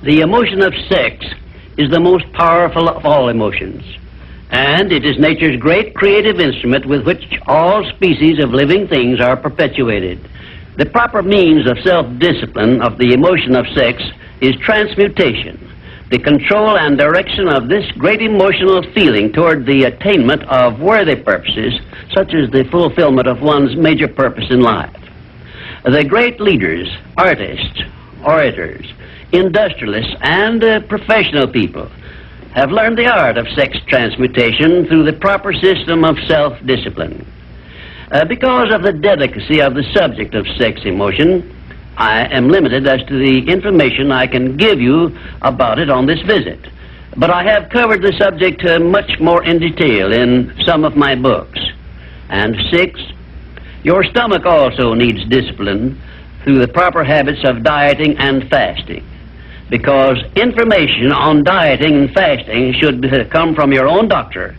The emotion of sex is the most powerful of all emotions, and it is nature's great creative instrument with which all species of living things are perpetuated. The proper means of self-discipline of the emotion of sex is transmutation, the control and direction of this great emotional feeling toward the attainment of worthy purposes, such as the fulfillment of one's major purpose in life. The great leaders, artists, orators, industrialists, and professional people have learned the art of sex transmutation through the proper system of self-discipline. Because of the delicacy of the subject of sex emotion, I am limited as to the information I can give you about it on this visit, but I have covered the subject much more in detail in some of my books. And 6, your stomach also needs discipline through the proper habits of dieting and fasting, because information on dieting and fasting should come from your own doctor.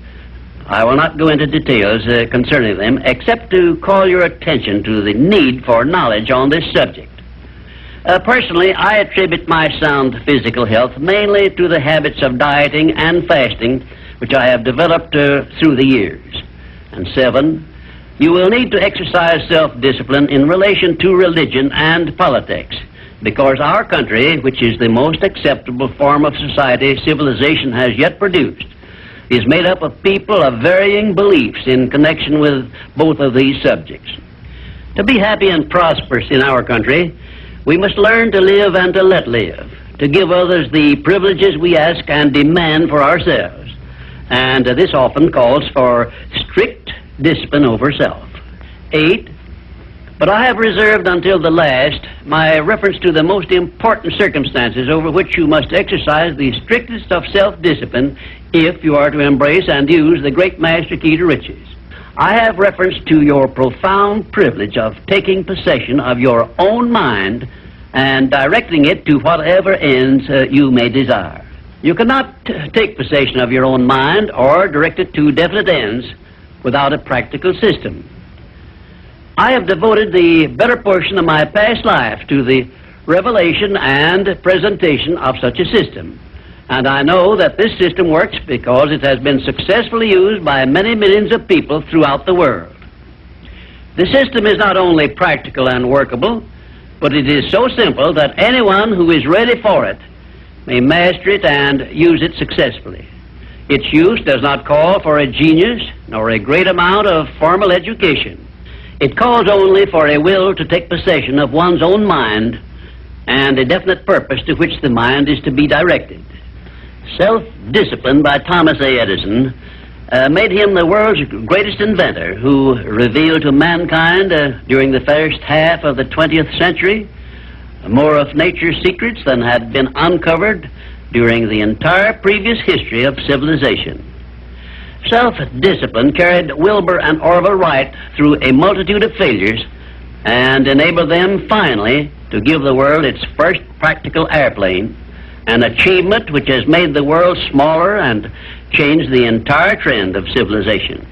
I will not go into details concerning them, except to call your attention to the need for knowledge on this subject. Personally, I attribute my sound physical health mainly to the habits of dieting and fasting which I have developed through the years. And 7, you will need to exercise self-discipline in relation to religion and politics, because our country, which is the most acceptable form of society civilization has yet produced, is made up of people of varying beliefs in connection with both of these subjects. To be happy and prosperous in our country, we must learn to live and to let live, to give others the privileges we ask and demand for ourselves. And this often calls for strict discipline over self. 8. But I have reserved until the last my reference to the most important circumstances over which you must exercise the strictest of self-discipline if you are to embrace and use the great master key to riches. I have reference to your profound privilege of taking possession of your own mind and directing it to whatever ends you may desire. You cannot take possession of your own mind or direct it to definite ends without a practical system. I have devoted the better portion of my past life to the revelation and presentation of such a system. And I know that this system works because it has been successfully used by many millions of people throughout the world. The system is not only practical and workable, but it is so simple that anyone who is ready for it may master it and use it successfully. Its use does not call for a genius nor a great amount of formal education. It calls only for a will to take possession of one's own mind and a definite purpose to which the mind is to be directed. Self-discipline by Thomas A. Edison made him the world's greatest inventor, who revealed to mankind during the first half of the 20th century more of nature's secrets than had been uncovered during the entire previous history of civilization. Self-discipline carried Wilbur and Orville Wright through a multitude of failures and enabled them finally to give the world its first practical airplane, an achievement which has made the world smaller and changed the entire trend of civilization.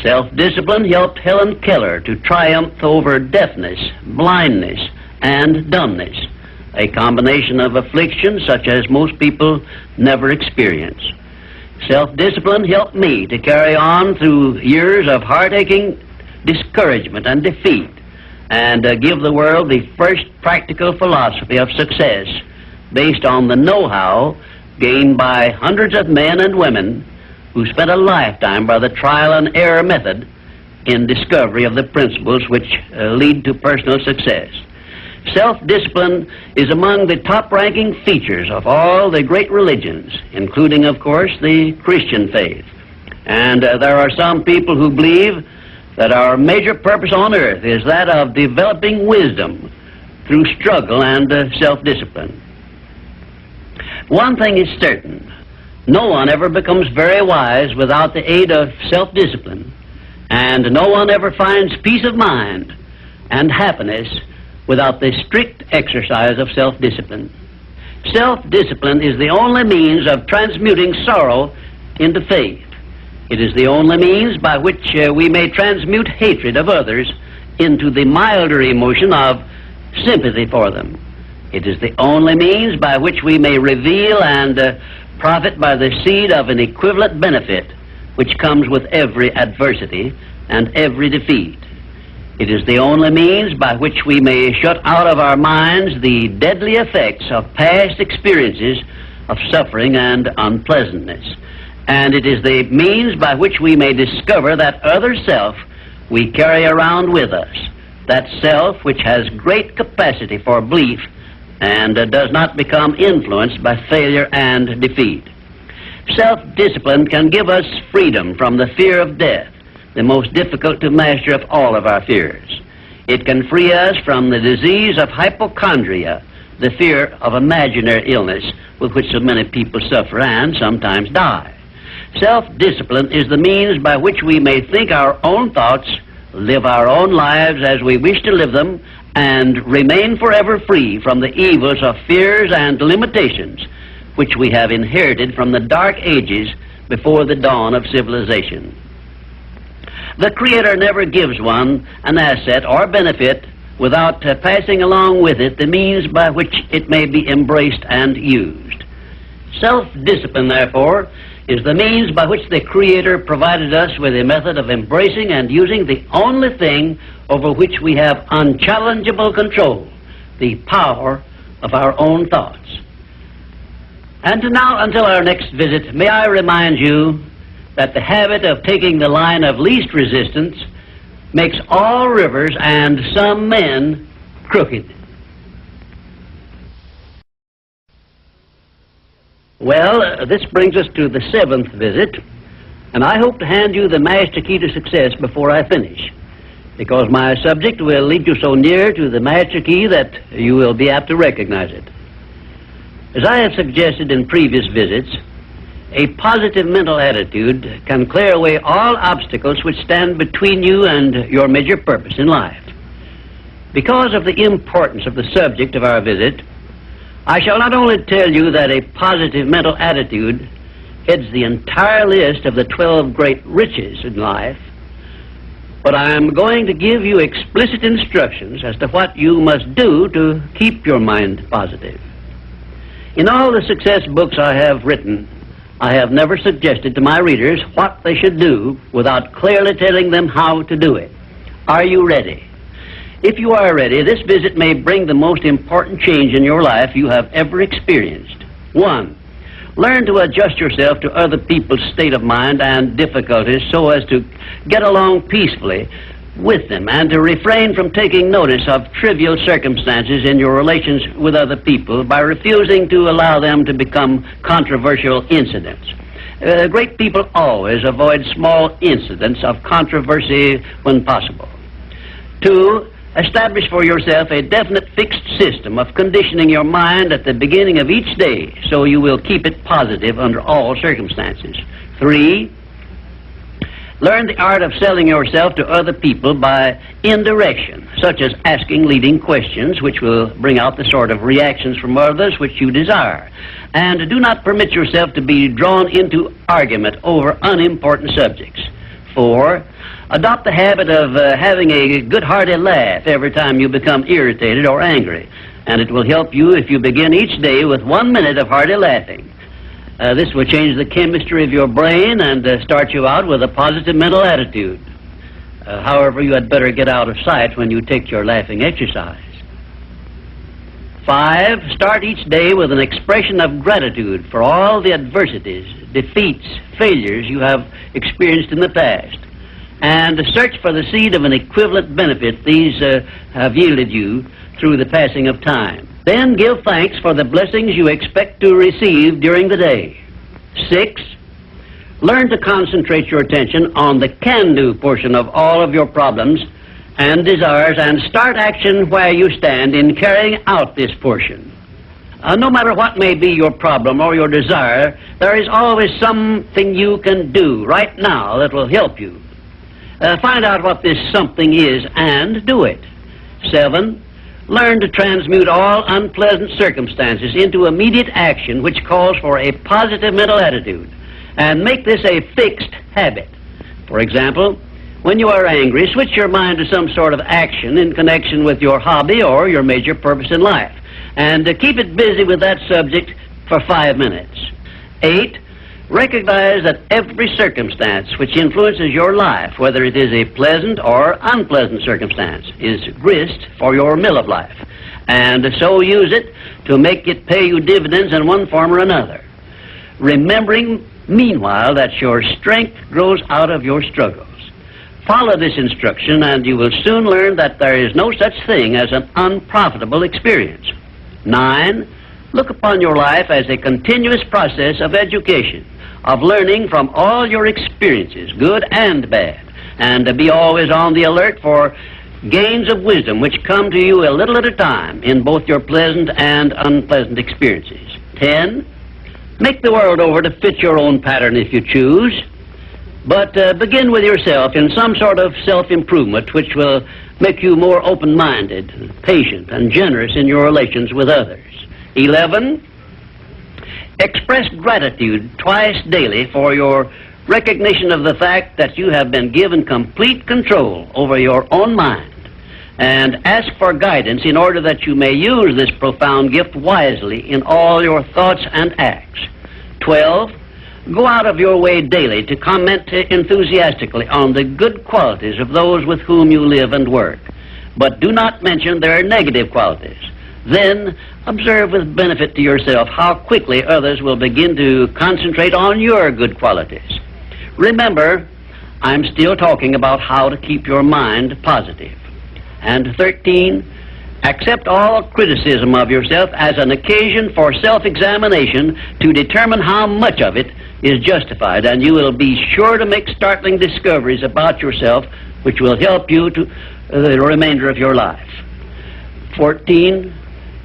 Self-discipline helped Helen Keller to triumph over deafness, blindness, and dumbness, a combination of afflictions such as most people never experience. Self-discipline helped me to carry on through years of heart-aching discouragement and defeat and give the world the first practical philosophy of success based on the know-how gained by hundreds of men and women who spent a lifetime by the trial and error method in discovery of the principles which lead to personal success. Self-discipline is among the top-ranking features of all the great religions, including, of course, the Christian faith. And there are some people who believe that our major purpose on earth is that of developing wisdom through struggle and self-discipline. One thing is certain: no one ever becomes very wise without the aid of self-discipline, and no one ever finds peace of mind and happiness without the strict exercise of self-discipline. Self-discipline is the only means of transmuting sorrow into faith. It is the only means by which we may transmute hatred of others into the milder emotion of sympathy for them. It is the only means by which we may reveal and profit by the seed of an equivalent benefit which comes with every adversity and every defeat. It is the only means by which we may shut out of our minds the deadly effects of past experiences of suffering and unpleasantness. And it is the means by which we may discover that other self we carry around with us, that self which has great capacity for belief and does not become influenced by failure and defeat. Self-discipline can give us freedom from the fear of death, the most difficult to master of all of our fears. It can free us from the disease of hypochondria, the fear of imaginary illness with which so many people suffer and sometimes die. Self-discipline is the means by which we may think our own thoughts, live our own lives as we wish to live them, and remain forever free from the evils of fears and limitations which we have inherited from the dark ages before the dawn of civilization. The Creator never gives one an asset or benefit without passing along with it the means by which it may be embraced and used. Self-discipline, therefore, is the means by which the Creator provided us with a method of embracing and using the only thing over which we have unchallengeable control, the power of our own thoughts. And now, until our next visit, may I remind you that the habit of taking the line of least resistance makes all rivers and some men crooked. Well, this brings us to the 7th visit, and I hope to hand you the master key to success before I finish, because my subject will lead you so near to the master key that you will be apt to recognize it. As I have suggested in previous visits, a positive mental attitude can clear away all obstacles which stand between you and your major purpose in life. Because of the importance of the subject of our visit, I shall not only tell you that a positive mental attitude heads the entire list of the 12 great riches in life, but I am going to give you explicit instructions as to what you must do to keep your mind positive. In all the success books I have written, I have never suggested to my readers what they should do without clearly telling them how to do it. Are you ready? If you are ready, this visit may bring the most important change in your life you have ever experienced. 1. Learn to adjust yourself to other people's state of mind and difficulties so as to get along peacefully with them and to refrain from taking notice of trivial circumstances in your relations with other people by refusing to allow them to become controversial incidents. Great people always avoid small incidents of controversy when possible. 2. Establish for yourself a definite fixed system of conditioning your mind at the beginning of each day so you will keep it positive under all circumstances. 3. Learn the art of selling yourself to other people by indirection, such as asking leading questions which will bring out the sort of reactions from others which you desire. And do not permit yourself to be drawn into argument over unimportant subjects. 4. Adopt the habit of having a good-hearted laugh every time you become irritated or angry, and it will help you if you begin each day with 1 minute of hearty laughing. This will change the chemistry of your brain and start you out with a positive mental attitude. However, you had better get out of sight when you take your laughing exercise. 5. Start each day with an expression of gratitude for all the adversities, defeats, failures you have experienced in the past, and search for the seed of an equivalent benefit these have yielded you through the passing of time. Then give thanks for the blessings you expect to receive during the day. 6. Learn to concentrate your attention on the can-do portion of all of your problems and desires and start action where you stand in carrying out this portion. No matter what may be your problem or your desire, there is always something you can do right now that will help you. Find out what this something is and do it. 7. Learn to transmute all unpleasant circumstances into immediate action which calls for a positive mental attitude, and make this a fixed habit. For example, when you are angry, switch your mind to some sort of action in connection with your hobby or your major purpose in life, and keep it busy with that subject for 5 minutes. 8. Recognize that every circumstance which influences your life, whether it is a pleasant or unpleasant circumstance, is grist for your mill of life, and so use it to make it pay you dividends in one form or another, remembering meanwhile that your strength grows out of your struggles. Follow this instruction and you will soon learn that there is no such thing as an unprofitable experience. 9. Look upon your life as a continuous process of education, of learning from all your experiences, good and bad, and to be always on the alert for gains of wisdom which come to you a little at a time in both your pleasant and unpleasant experiences. 10. Make the world over to fit your own pattern if you choose, but begin with yourself in some sort of self-improvement which will make you more open-minded, patient, and generous in your relations with others. 11. Express gratitude twice daily for your recognition of the fact that you have been given complete control over your own mind, and ask for guidance in order that you may use this profound gift wisely in all your thoughts and acts. 12. Go out of your way daily to comment enthusiastically on the good qualities of those with whom you live and work, but do not mention their negative qualities. Then observe with benefit to yourself how quickly others will begin to concentrate on your good qualities. Remember, I'm still talking about how to keep your mind positive. And 13, accept all criticism of yourself as an occasion for self-examination to determine how much of it is justified, and you will be sure to make startling discoveries about yourself which will help you to the remainder of your life. 14,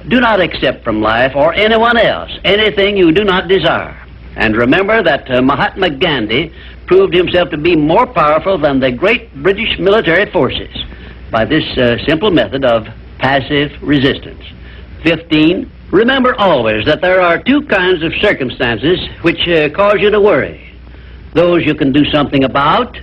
do not accept from life or anyone else anything you do not desire. And remember that Mahatma Gandhi proved himself to be more powerful than the great British military forces by this simple method of passive resistance. 15, remember always that there are two kinds of circumstances which cause you to worry. Those you can do something about,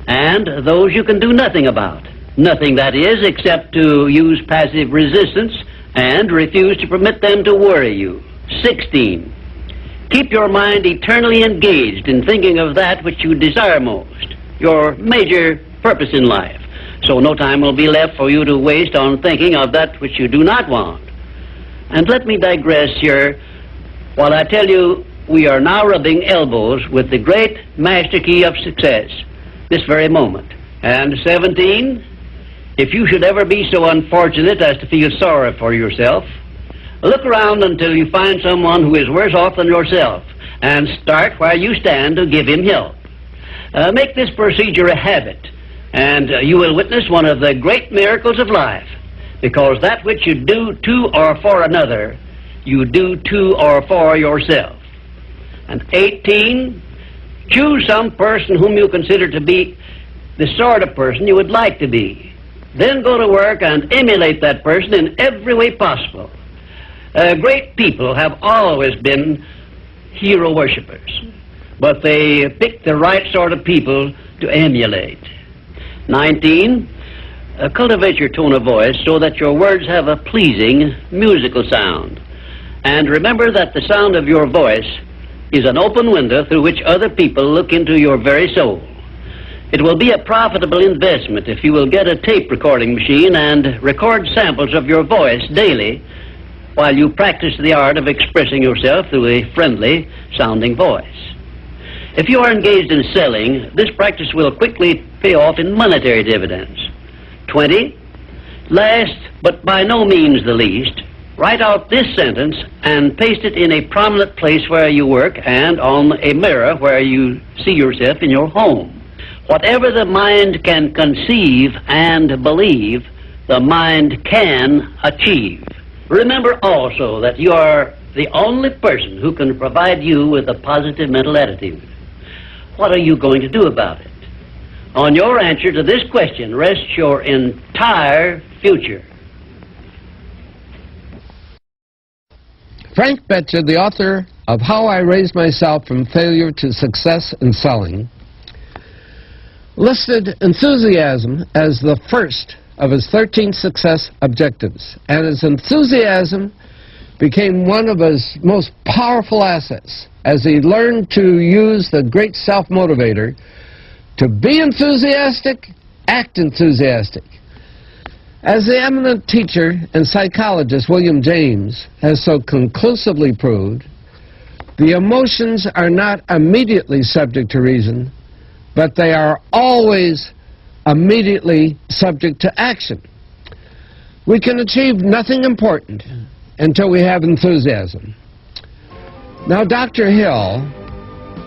and those you can do nothing about. Nothing, that is, except to use passive resistance and refuse to permit them to worry you. 16, keep your mind eternally engaged in thinking of that which you desire most, your major purpose in life, so no time will be left for you to waste on thinking of that which you do not want. And let me digress here while I tell you we are now rubbing elbows with the great master key of success this very moment. And 17, if you should ever be so unfortunate as to feel sorry for yourself, look around until you find someone who is worse off than yourself, and start where you stand to give him help. Make this procedure a habit, and you will witness one of the great miracles of life, because that which you do to or for another, you do to or for yourself. And 18, choose some person whom you consider to be the sort of person you would like to be. Then go to work and emulate that person in every way possible. Great people have always been hero worshippers, but they pick the right sort of people to emulate. 19, cultivate your tone of voice so that your words have a pleasing musical sound. And remember that the sound of your voice is an open window through which other people look into your very soul. It will be a profitable investment if you will get a tape recording machine and record samples of your voice daily while you practice the art of expressing yourself through a friendly sounding voice. If you are engaged in selling, this practice will quickly pay off in monetary dividends. 20, last but by no means the least, write out this sentence and paste it in a prominent place where you work and on a mirror where you see yourself in your home. Whatever the mind can conceive and believe, the mind can achieve. Remember also that you are the only person who can provide you with a positive mental attitude. What are you going to do about it? On your answer to this question rests your entire future. Frank Betcher, the author of How I Raised Myself from Failure to Success in Selling, listed enthusiasm as the first of his 13 success objectives, and his enthusiasm became one of his most powerful assets as he learned to use the great self-motivator to be enthusiastic, act enthusiastic. As the eminent teacher and psychologist William James has so conclusively proved, the emotions are not immediately subject to reason, but they are always immediately subject to action. We can achieve nothing important until we have enthusiasm. Now, Dr. Hill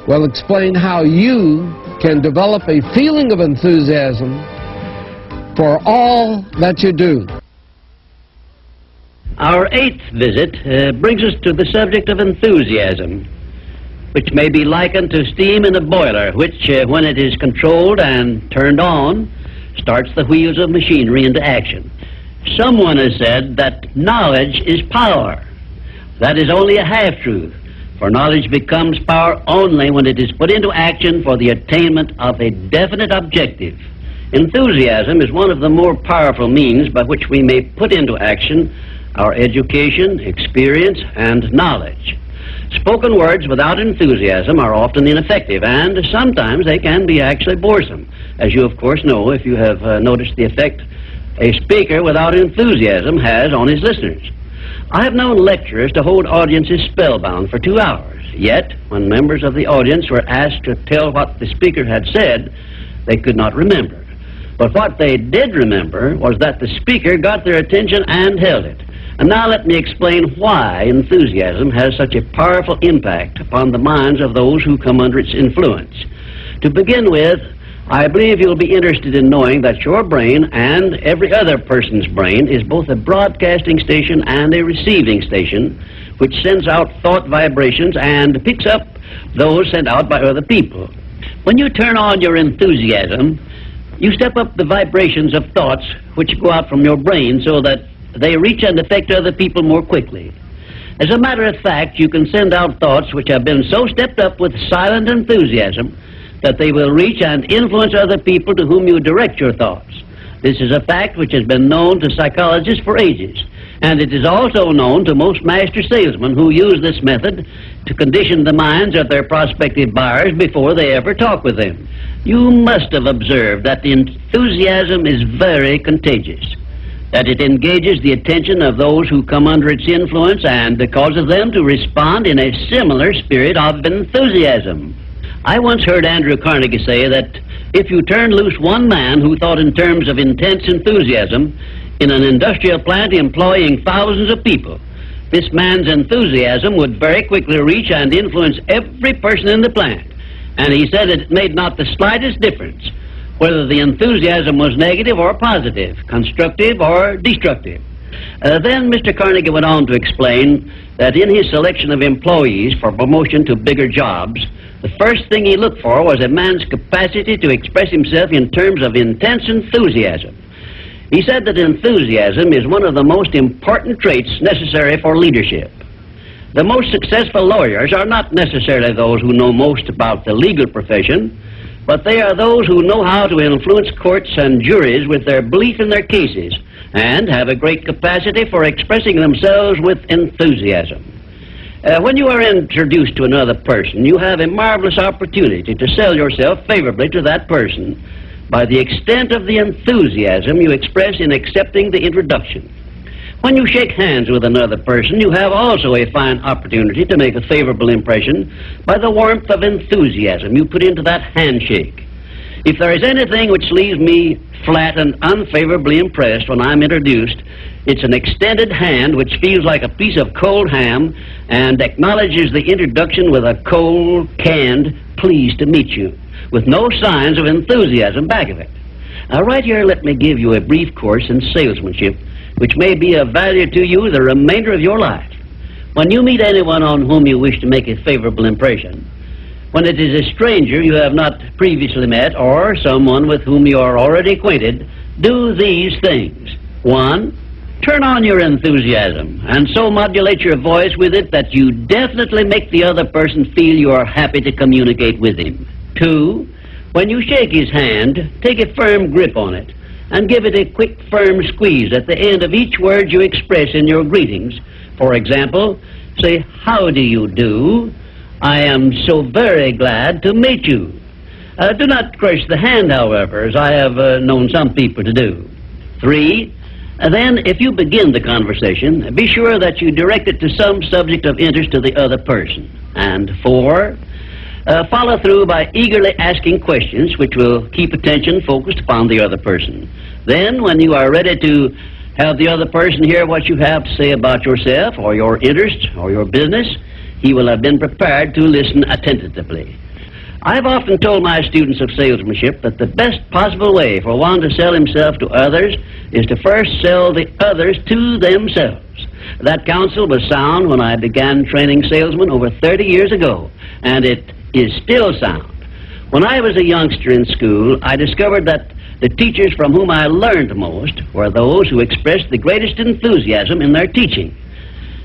will explain how you can develop a feeling of enthusiasm for all that you do. Our 8th visit brings us to the subject of enthusiasm, which may be likened to steam in a boiler, which, when it is controlled and turned on, starts the wheels of machinery into action. Someone has said that knowledge is power. That is only a half-truth, for knowledge becomes power only when it is put into action for the attainment of a definite objective. Enthusiasm is one of the more powerful means by which we may put into action our education, experience, and knowledge. Spoken words without enthusiasm are often ineffective, and sometimes they can be actually boresome, as you of course know if you have noticed the effect a speaker without enthusiasm has on his listeners. I have known lecturers to hold audiences spellbound for 2 hours. Yet, when members of the audience were asked to tell what the speaker had said, they could not remember. But what they did remember was that the speaker got their attention and held it. And now let me explain why enthusiasm has such a powerful impact upon the minds of those who come under its influence. To begin with, I believe you'll be interested in knowing that your brain and every other person's brain is both a broadcasting station and a receiving station, which sends out thought vibrations and picks up those sent out by other people. When you turn on your enthusiasm, you step up the vibrations of thoughts which go out from your brain so that they reach and affect other people more quickly. As a matter of fact, you can send out thoughts which have been so stepped up with silent enthusiasm that they will reach and influence other people to whom you direct your thoughts. This is a fact which has been known to psychologists for ages, and it is also known to most master salesmen who use this method to condition the minds of their prospective buyers before they ever talk with them. You must have observed that the enthusiasm is very contagious, that it engages the attention of those who come under its influence and causes them to respond in a similar spirit of enthusiasm. I once heard Andrew Carnegie say that if you turned loose one man who thought in terms of intense enthusiasm in an industrial plant employing thousands of people, this man's enthusiasm would very quickly reach and influence every person in the plant. And he said it made not the slightest difference whether the enthusiasm was negative or positive, constructive or destructive. Then Mr. Carnegie went on to explain that in his selection of employees for promotion to bigger jobs, the first thing he looked for was a man's capacity to express himself in terms of intense enthusiasm. He said that enthusiasm is one of the most important traits necessary for leadership. The most successful lawyers are not necessarily those who know most about the legal profession, but they are those who know how to influence courts and juries with their belief in their cases and have a great capacity for expressing themselves with enthusiasm. When you are introduced to another person, you have a marvelous opportunity to sell yourself favorably to that person by the extent of the enthusiasm you express in accepting the introduction. When you shake hands with another person, you have also a fine opportunity to make a favorable impression by the warmth of enthusiasm you put into that handshake. If there is anything which leaves me flat and unfavorably impressed when I'm introduced, it's an extended hand which feels like a piece of cold ham and acknowledges the introduction with a cold, canned, pleased to meet you, with no signs of enthusiasm back of it. Now, right here, let me give you a brief course in salesmanship, which may be of value to you the remainder of your life. When you meet anyone on whom you wish to make a favorable impression, when it is a stranger you have not previously met or someone with whom you are already acquainted, do these things. 1, turn on your enthusiasm and so modulate your voice with it that you definitely make the other person feel you are happy to communicate with him. 2, when you shake his hand, take a firm grip on it and give it a quick, firm squeeze at the end of each word you express in your greetings. For example, say, "How do you do? I am so very glad to meet you." Do not crush the hand, however, as I have known some people to do. 3, then if you begin the conversation, be sure that you direct it to some subject of interest to the other person. And 4, follow through by eagerly asking questions which will keep attention focused upon the other person. Then, when you are ready to have the other person hear what you have to say about yourself or your interest or your business, he will have been prepared to listen attentively. I've often told my students of salesmanship that the best possible way for one to sell himself to others is to first sell the others to themselves. That counsel was sound when I began training salesmen over 30 years ago, and it is still sound. When I was a youngster in school, I discovered that the teachers from whom I learned most were those who expressed the greatest enthusiasm in their teaching.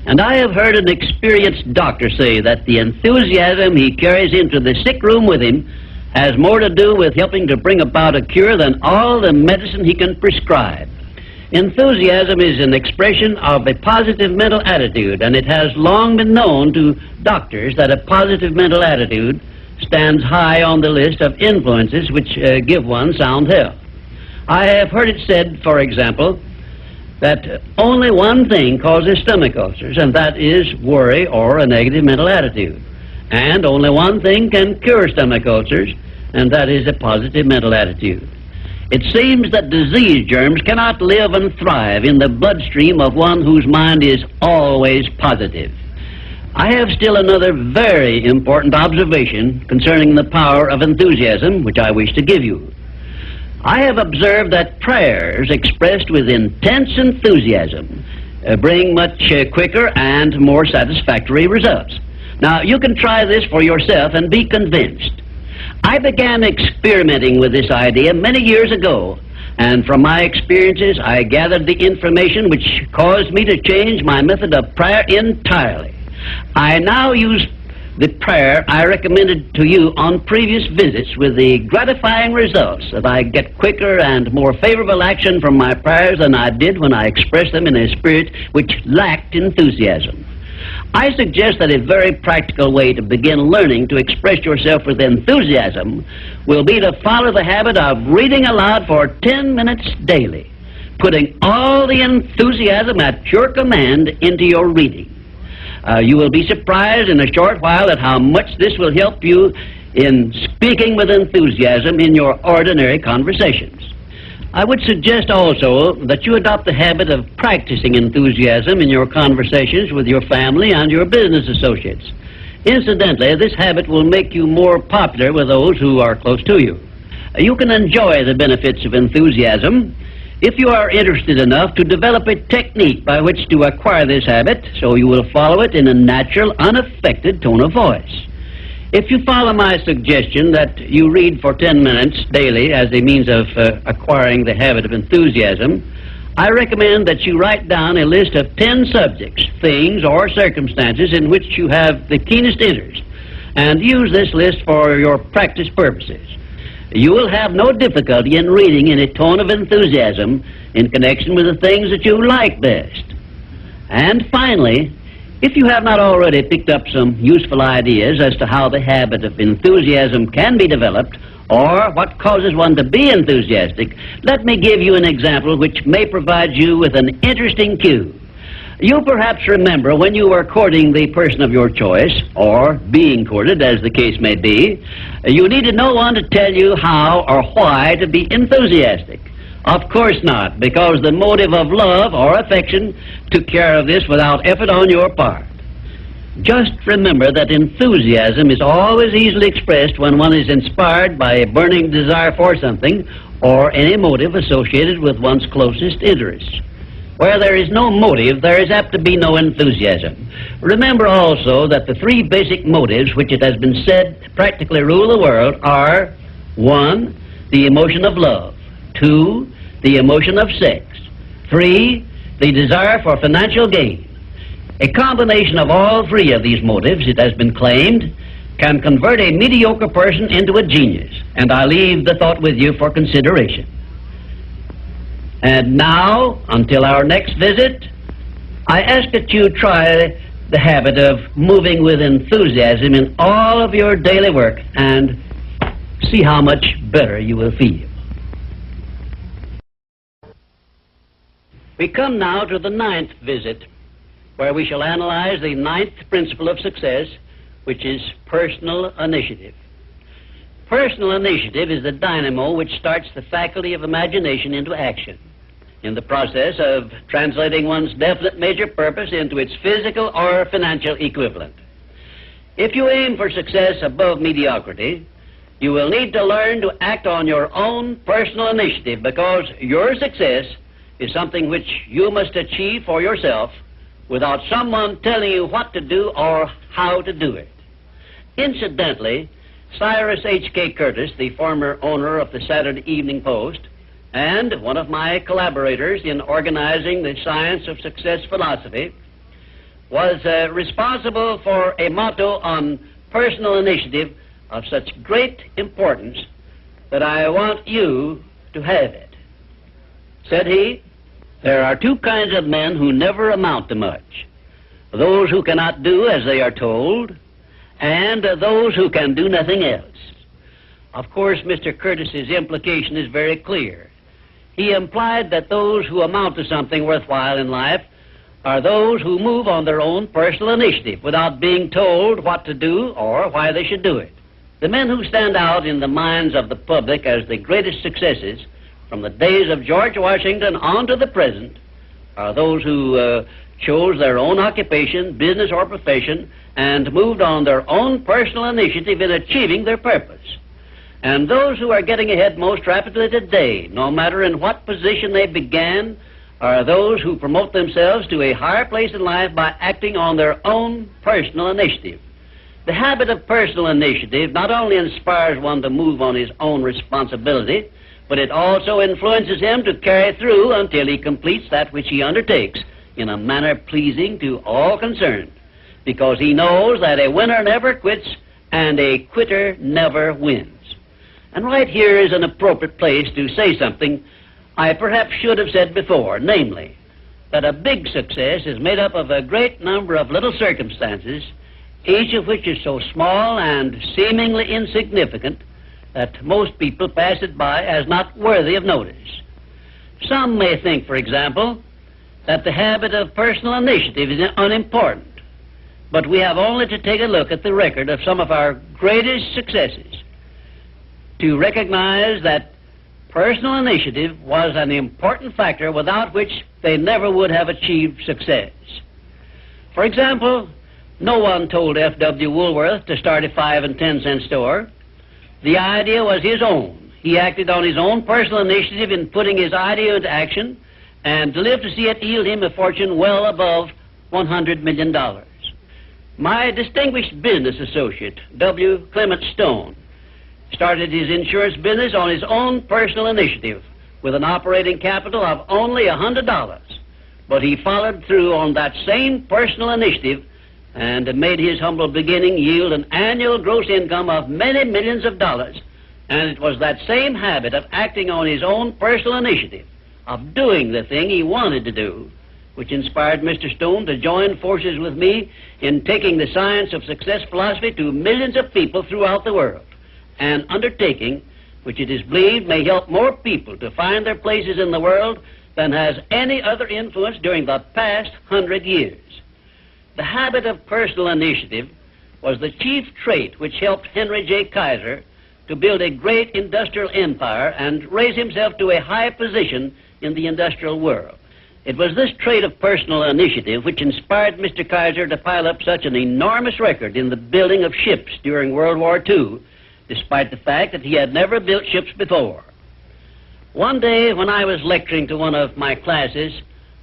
And I have heard an experienced doctor say that the enthusiasm he carries into the sick room with him has more to do with helping to bring about a cure than all the medicine he can prescribe. Enthusiasm is an expression of a positive mental attitude, and it has long been known to doctors that a positive mental attitude stands high on the list of influences which give one sound health. I have heard it said, for example, that only one thing causes stomach ulcers, and that is worry or a negative mental attitude. And only one thing can cure stomach ulcers, and that is a positive mental attitude. It seems that disease germs cannot live and thrive in the bloodstream of one whose mind is always positive. I have still another very important observation concerning the power of enthusiasm, which I wish to give you. I have observed that prayers expressed with intense enthusiasm bring much quicker and more satisfactory results. Now, you can try this for yourself and be convinced. I began experimenting with this idea many years ago, and from my experiences I gathered the information which caused me to change my method of prayer entirely. I now use the prayer I recommended to you on previous visits, with the gratifying results that I get quicker and more favorable action from my prayers than I did when I expressed them in a spirit which lacked enthusiasm. I suggest that a very practical way to begin learning to express yourself with enthusiasm will be to follow the habit of reading aloud for 10 minutes daily, putting all the enthusiasm at your command into your reading. You will be surprised in a short while at how much this will help you in speaking with enthusiasm in your ordinary conversations. I would suggest also that you adopt the habit of practicing enthusiasm in your conversations with your family and your business associates. Incidentally, this habit will make you more popular with those who are close to you. You can enjoy the benefits of enthusiasm if you are interested enough to develop a technique by which to acquire this habit, so you will follow it in a natural, unaffected tone of voice. If you follow my suggestion that you read for 10 minutes daily as a means of acquiring the habit of enthusiasm, I recommend that you write down a list of 10 subjects, things, or circumstances in which you have the keenest interest, and use this list for your practice purposes. You will have no difficulty in reading in a tone of enthusiasm in connection with the things that you like best. And finally, if you have not already picked up some useful ideas as to how the habit of enthusiasm can be developed, or what causes one to be enthusiastic, let me give you an example which may provide you with an interesting cue. You perhaps remember when you were courting the person of your choice, or being courted, as the case may be, you needed no one to tell you how or why to be enthusiastic. Of course not, because the motive of love or affection took care of this without effort on your part. Just remember that enthusiasm is always easily expressed when one is inspired by a burning desire for something or any motive associated with one's closest interests. Where there is no motive, there is apt to be no enthusiasm. Remember also that the three basic motives which it has been said practically rule the world are: 1, the emotion of love; 2, the emotion of sex; 3, the desire for financial gain. A combination of all three of these motives, it has been claimed, can convert a mediocre person into a genius, and I leave the thought with you for consideration. And now, until our next visit, I ask that you try the habit of moving with enthusiasm in all of your daily work and see how much better you will feel. We come now to the 9th visit, where we shall analyze the 9th principle of success, which is personal initiative. Personal initiative is the dynamo which starts the faculty of imagination into action, in the process of translating one's definite major purpose into its physical or financial equivalent. If you aim for success above mediocrity, you will need to learn to act on your own personal initiative, because your success is something which you must achieve for yourself without someone telling you what to do or how to do it. Incidentally, Cyrus H.K. Curtis, the former owner of the Saturday Evening Post, and one of my collaborators in organizing the Science of Success philosophy, was responsible for a motto on personal initiative of such great importance that I want you to have it. Said he, "There are two kinds of men who never amount to much: those who cannot do as they are told, and those who can do nothing else." Of course, Mr. Curtis's implication is very clear. he implied that those who amount to something worthwhile in life are those who move on their own personal initiative without being told what to do or why they should do it. The men who stand out in the minds of the public as the greatest successes from the days of George Washington on to the present are those who chose their own occupation, business, or profession and moved on their own personal initiative in achieving their purpose. And those who are getting ahead most rapidly today, no matter in what position they began, are those who promote themselves to a higher place in life by acting on their own personal initiative. The habit of personal initiative not only inspires one to move on his own responsibility, but it also influences him to carry through until he completes that which he undertakes in a manner pleasing to all concerned, because he knows that a winner never quits and a quitter never wins. And right here is an appropriate place to say something I perhaps should have said before, namely, that a big success is made up of a great number of little circumstances, each of which is so small and seemingly insignificant that most people pass it by as not worthy of notice. Some may think, for example, that the habit of personal initiative is unimportant, but we have only to take a look at the record of some of our greatest successes to recognize that personal initiative was an important factor without which they never would have achieved success. For example, no one told F.W. Woolworth to start a 5 and 10 cent store. The idea was his own. He acted on his own personal initiative in putting his idea into action and lived to see it yield him a fortune well above $100 million. My distinguished business associate, W. Clement Stone, started his insurance business on his own personal initiative with an operating capital of only $100. But he followed through on that same personal initiative and made his humble beginning yield an annual gross income of many millions of dollars. And it was that same habit of acting on his own personal initiative, of doing the thing he wanted to do, which inspired Mr. Stone to join forces with me in taking the science of success philosophy to millions of people throughout the world, an undertaking which it is believed may help more people to find their places in the world than has any other influence during the past 100 years. The habit of personal initiative was the chief trait which helped Henry J. Kaiser to build a great industrial empire and raise himself to a high position in the industrial world. It was this trait of personal initiative which inspired Mr. Kaiser to pile up such an enormous record in the building of ships during World War II, despite the fact that he had never built ships before. One day when I was lecturing to one of my classes,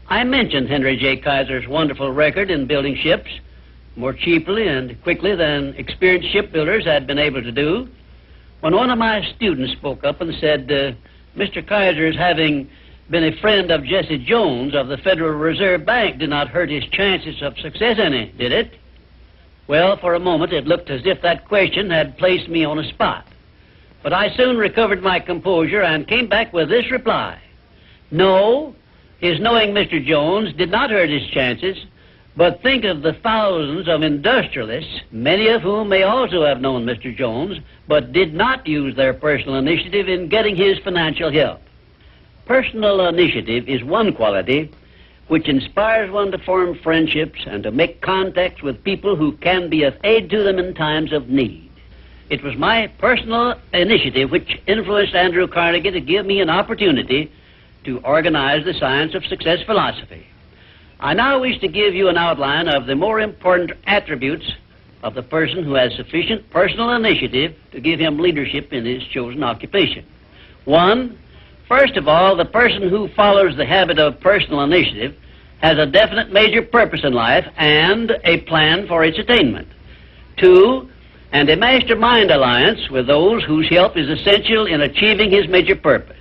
I mentioned Henry J. Kaiser's wonderful record in building ships more cheaply and quickly than experienced shipbuilders had been able to do, when one of my students spoke up and said, Mr. Kaiser's having been a friend of Jesse Jones of the Federal Reserve Bank did not hurt his chances of success any, did it? Well, for a moment it looked as if that question had placed me on a spot. But I soon recovered my composure and came back with this reply. No, his knowing Mr. Jones did not hurt his chances, but think of the thousands of industrialists, many of whom may also have known Mr. Jones, but did not use their personal initiative in getting his financial help. Personal initiative is one quality which inspires one to form friendships and to make contacts with people who can be of aid to them in times of need. It was my personal initiative which influenced Andrew Carnegie to give me an opportunity to organize the science of success philosophy. I now wish to give you an outline of the more important attributes of the person who has sufficient personal initiative to give him leadership in his chosen occupation. 1, first of all, the person who follows the habit of personal initiative has a definite major purpose in life and a plan for its attainment. 2, and a mastermind alliance with those whose help is essential in achieving his major purpose.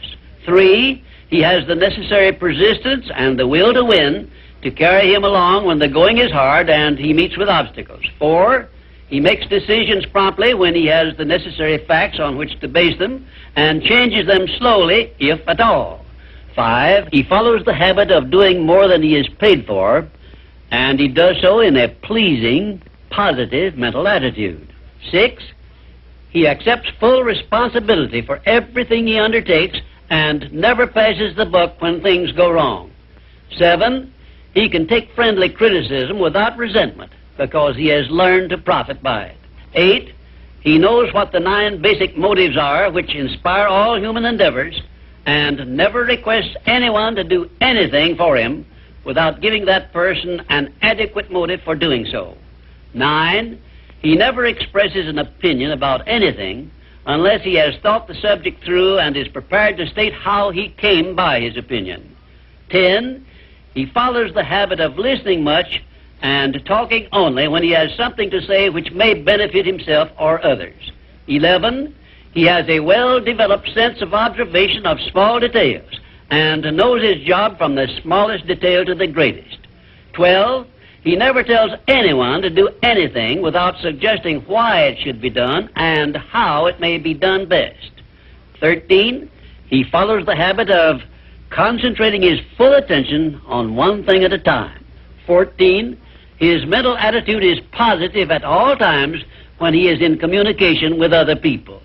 3, he has the necessary persistence and the will to win to carry him along when the going is hard and he meets with obstacles. 4, he makes decisions promptly when he has the necessary facts on which to base them and changes them slowly, if at all. 5, he follows the habit of doing more than he is paid for, and he does so in a pleasing, positive mental attitude. 6, he accepts full responsibility for everything he undertakes and never passes the buck when things go wrong. 7, he can take friendly criticism without resentment because he has learned to profit by it. 8, he knows what the 9 basic motives are which inspire all human endeavors and never requests anyone to do anything for him without giving that person an adequate motive for doing so. 9, he never expresses an opinion about anything unless he has thought the subject through and is prepared to state how he came by his opinion. 10, he follows the habit of listening much and talking only when he has something to say which may benefit himself or others. 11, he has a well-developed sense of observation of small details and knows his job from the smallest detail to the greatest. 12, he never tells anyone to do anything without suggesting why it should be done and how it may be done best. 13, he follows the habit of concentrating his full attention on one thing at a time. 14, his mental attitude is positive at all times when he is in communication with other people.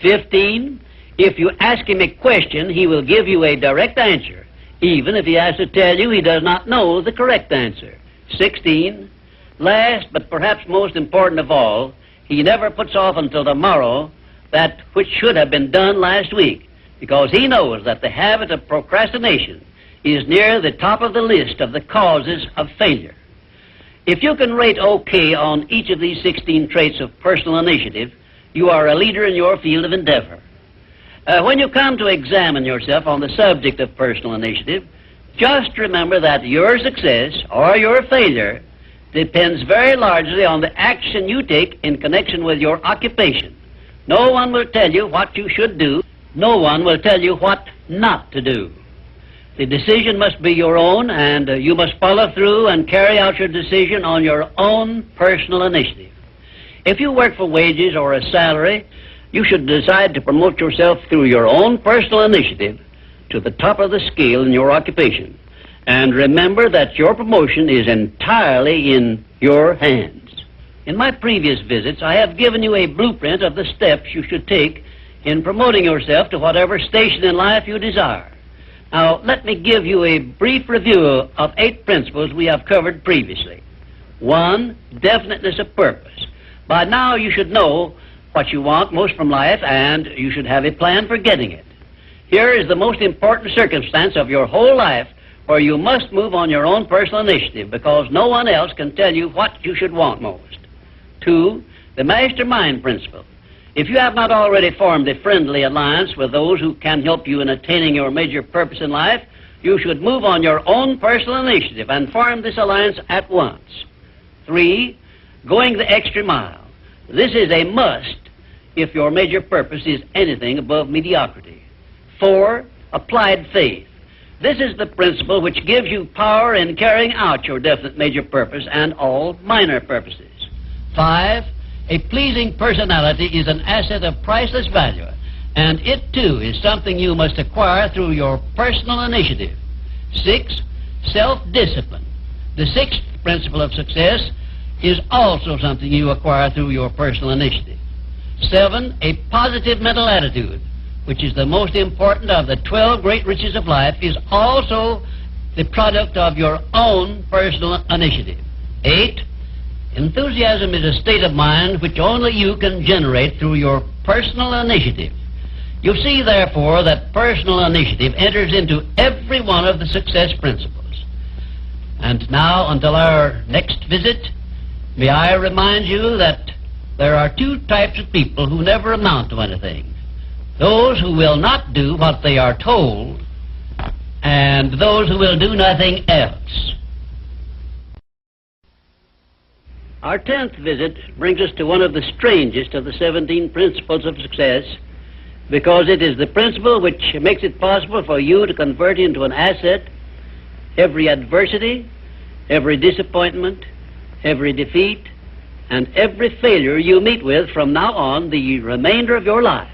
15, if you ask him a question, he will give you a direct answer, even if he has to tell you he does not know the correct answer. 16, last but perhaps most important of all, he never puts off until tomorrow that which should have been done last week, because he knows that the habit of procrastination is near the top of the list of the causes of failure. If you can rate OK on each of these 16 traits of personal initiative, you are a leader in your field of endeavor. When you come to examine yourself on the subject of personal initiative, just remember that your success or your failure depends very largely on the action you take in connection with your occupation. No one will tell you what you should do. No one will tell you what not to do. The decision must be your own, and you must follow through and carry out your decision on your own personal initiative. If you work for wages or a salary, you should decide to promote yourself through your own personal initiative to the top of the scale in your occupation. And remember that your promotion is entirely in your hands. In my previous visits, I have given you a blueprint of the steps you should take in promoting yourself to whatever station in life you desire. Now, let me give you a brief review of 8 principles we have covered previously. 1, definiteness of purpose. By now you should know what you want most from life, and you should have a plan for getting it. Here is the most important circumstance of your whole life where you must move on your own personal initiative because no one else can tell you what you should want most. 2, the mastermind principle. If you have not already formed a friendly alliance with those who can help you in attaining your major purpose in life, you should move on your own personal initiative and form this alliance at once. 3, going the extra mile. This is a must if your major purpose is anything above mediocrity. 4, applied faith. This is the principle which gives you power in carrying out your definite major purpose and all minor purposes. 5, a pleasing personality is an asset of priceless value, and it too is something you must acquire through your personal initiative. 6, self-discipline. The 6th principle of success is also something you acquire through your personal initiative. 7, a positive mental attitude, which is the most important of the 12 great riches of life, is also the product of your own personal initiative. 8, enthusiasm is a state of mind which only you can generate through your personal initiative. You see, therefore, that personal initiative enters into every one of the success principles. And now, until our next visit, may I remind you that there are 2 types of people who never amount to anything. Those who will not do what they are told, and those who will do nothing else. Our 10th visit brings us to one of the strangest of the 17 principles of success, because it is the principle which makes it possible for you to convert into an asset every adversity, every disappointment, every defeat, and every failure you meet with from now on the remainder of your life.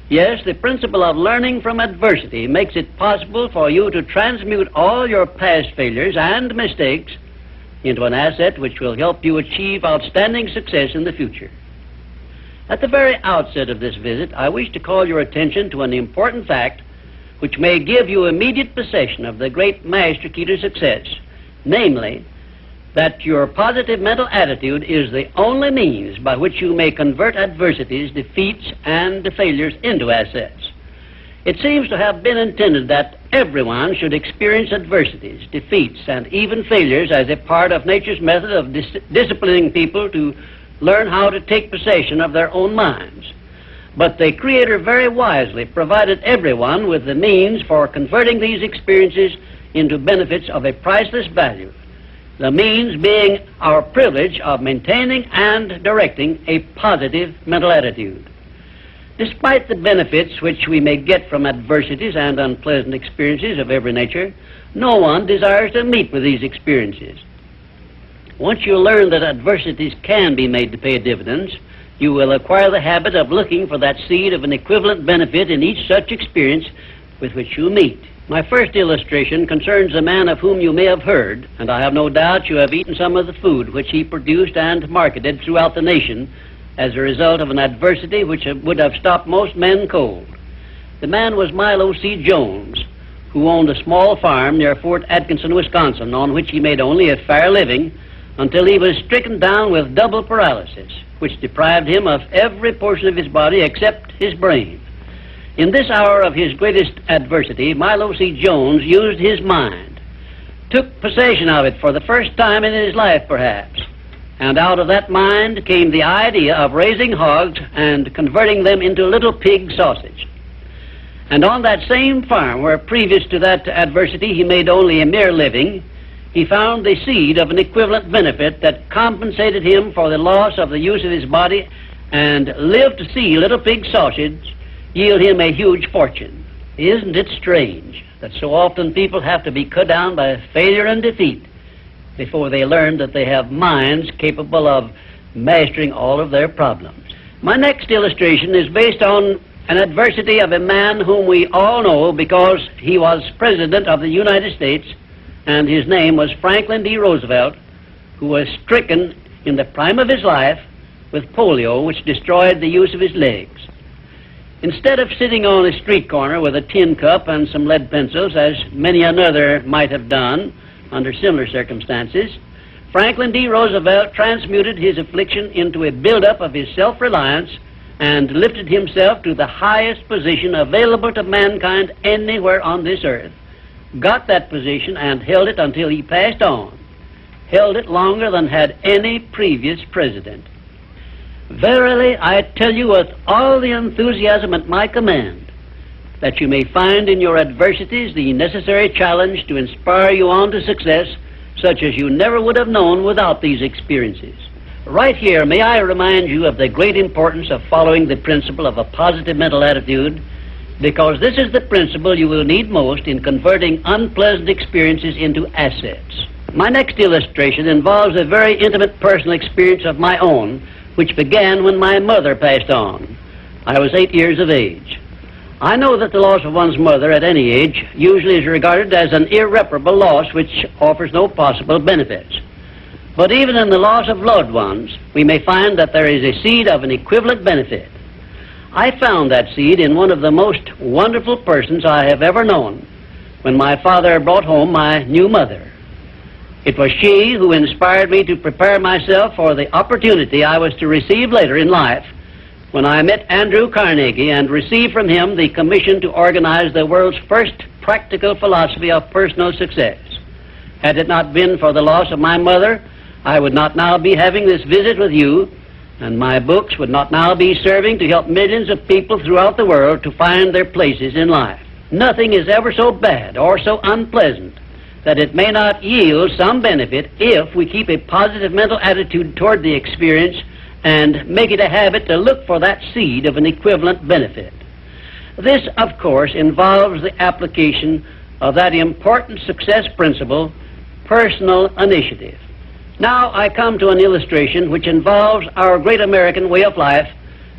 Yes, the principle of learning from adversity makes it possible for you to transmute all your past failures and mistakes into an asset which will help you achieve outstanding success in the future. At the very outset of this visit, I wish to call your attention to an important fact which may give you immediate possession of the great master key to success, namely, that your positive mental attitude is the only means by which you may convert adversities, defeats, and failures into assets. It seems to have been intended that everyone should experience adversities, defeats, and even failures as a part of nature's method of disciplining people to learn how to take possession of their own minds. But the Creator very wisely provided everyone with the means for converting these experiences into benefits of a priceless value, the means being our privilege of maintaining and directing a positive mental attitude. Despite the benefits which we may get from adversities and unpleasant experiences of every nature, no one desires to meet with these experiences. Once you learn that adversities can be made to pay dividends, you will acquire the habit of looking for that seed of an equivalent benefit in each such experience with which you meet. My first illustration concerns a man of whom you may have heard, and I have no doubt you have eaten some of the food which he produced and marketed throughout the nation as a result of an adversity which would have stopped most men cold. The man was Milo C. Jones, who owned a small farm near Fort Atkinson, Wisconsin, on which he made only a fair living until he was stricken down with double paralysis, which deprived him of every portion of his body except his brain. In this hour of his greatest adversity, Milo C. Jones used his mind, took possession of it for the first time in his life, perhaps, and out of that mind came the idea of raising hogs and converting them into little pig sausage. And on that same farm, where previous to that adversity he made only a mere living, he found the seed of an equivalent benefit that compensated him for the loss of the use of his body and lived to see little pig sausage yield him a huge fortune. Isn't it strange that so often people have to be cut down by failure and defeat before they learn that they have minds capable of mastering all of their problems? My next illustration is based on an adversity of a man whom we all know because he was President of the United States, and his name was Franklin D. Roosevelt, who was stricken in the prime of his life with polio, which destroyed the use of his legs. Instead of sitting on a street corner with a tin cup and some lead pencils, as many another might have done under similar circumstances, Franklin D. Roosevelt transmuted his affliction into a build-up of his self-reliance and lifted himself to the highest position available to mankind anywhere on this earth, got that position and held it until he passed on, held it longer than had any previous president. Verily, I tell you with all the enthusiasm at my command, that you may find in your adversities the necessary challenge to inspire you on to success, such as you never would have known without these experiences. Right here, may I remind you of the great importance of following the principle of a positive mental attitude, because this is the principle you will need most in converting unpleasant experiences into assets. My next illustration involves a very intimate personal experience of my own, which began when my mother passed on. I was 8 years of age. I know that the loss of one's mother at any age usually is regarded as an irreparable loss which offers no possible benefits. But even in the loss of loved ones, we may find that there is a seed of an equivalent benefit. I found that seed in one of the most wonderful persons I have ever known when my father brought home my new mother. It was she who inspired me to prepare myself for the opportunity I was to receive later in life when I met Andrew Carnegie and received from him the commission to organize the world's first practical philosophy of personal success. Had it not been for the loss of my mother, I would not now be having this visit with you, and my books would not now be serving to help millions of people throughout the world to find their places in life. Nothing is ever so bad or so unpleasant that it may not yield some benefit if we keep a positive mental attitude toward the experience and make it a habit to look for that seed of an equivalent benefit. This, of course, involves the application of that important success principle, personal initiative. Now I come to an illustration which involves our great American way of life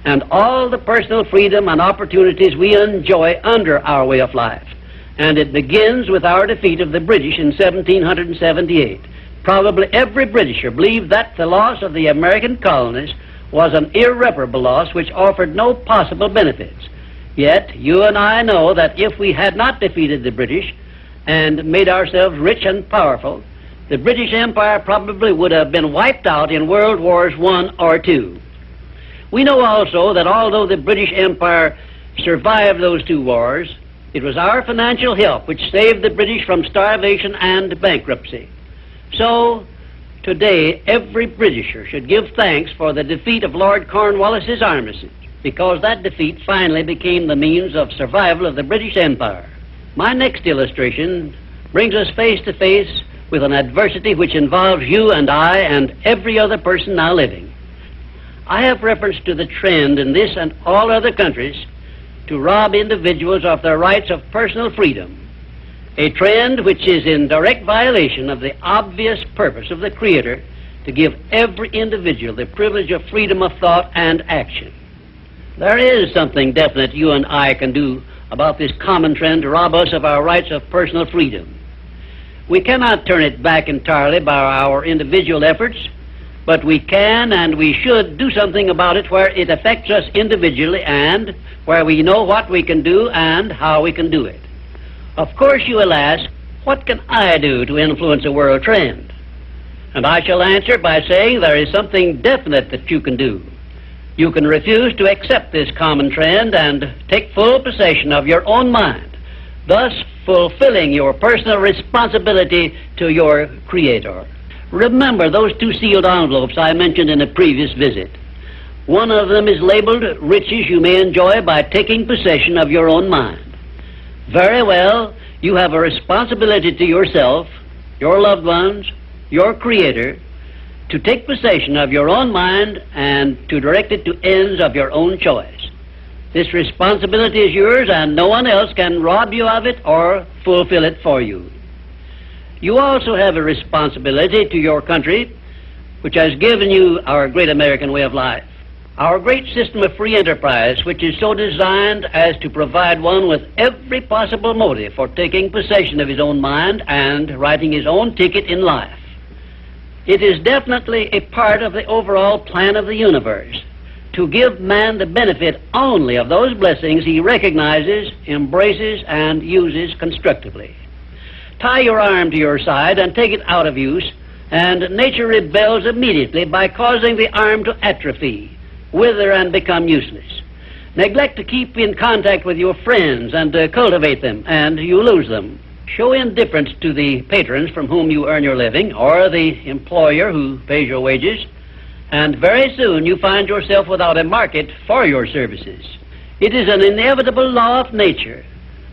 and all the personal freedom and opportunities we enjoy under our way of life. And it begins with our defeat of the British in 1778. Probably every Britisher believed that the loss of the American colonies was an irreparable loss which offered no possible benefits. Yet you and I know that if we had not defeated the British and made ourselves rich and powerful, the British Empire probably would have been wiped out in World Wars I or II. We know also that although the British Empire survived those two wars, it was our financial help which saved the British from starvation and bankruptcy. So, today, every Britisher should give thanks for the defeat of Lord Cornwallis's armistice, because that defeat finally became the means of survival of the British Empire. My next illustration brings us face to face with an adversity which involves you and I and every other person now living. I have reference to the trend in this and all other countries to rob individuals of their rights of personal freedom, a trend which is in direct violation of the obvious purpose of the Creator to give every individual the privilege of freedom of thought and action. There is something definite you and I can do about this common trend to rob us of our rights of personal freedom. We cannot turn it back entirely by our individual efforts, but we can and we should do something about it where it affects us individually and where we know what we can do and how we can do it. Of course you will ask, what can I do to influence a world trend? And I shall answer by saying there is something definite that you can do. You can refuse to accept this common trend and take full possession of your own mind, thus fulfilling your personal responsibility to your Creator. Remember those two sealed envelopes I mentioned in a previous visit. One of them is labeled riches you may enjoy by taking possession of your own mind. Very well, you have a responsibility to yourself, your loved ones, your Creator, to take possession of your own mind and to direct it to ends of your own choice. This responsibility is yours and no one else can rob you of it or fulfill it for you. You also have a responsibility to your country, which has given you our great American way of life. Our great system of free enterprise, which is so designed as to provide one with every possible motive for taking possession of his own mind and writing his own ticket in life. It is definitely a part of the overall plan of the universe to give man the benefit only of those blessings he recognizes, embraces, and uses constructively. Tie your arm to your side and take it out of use, and nature rebels immediately by causing the arm to atrophy, wither, and become useless. Neglect to keep in contact with your friends and cultivate them, and you lose them. Show indifference to the patrons from whom you earn your living, or the employer who pays your wages, and very soon you find yourself without a market for your services. It is an inevitable law of nature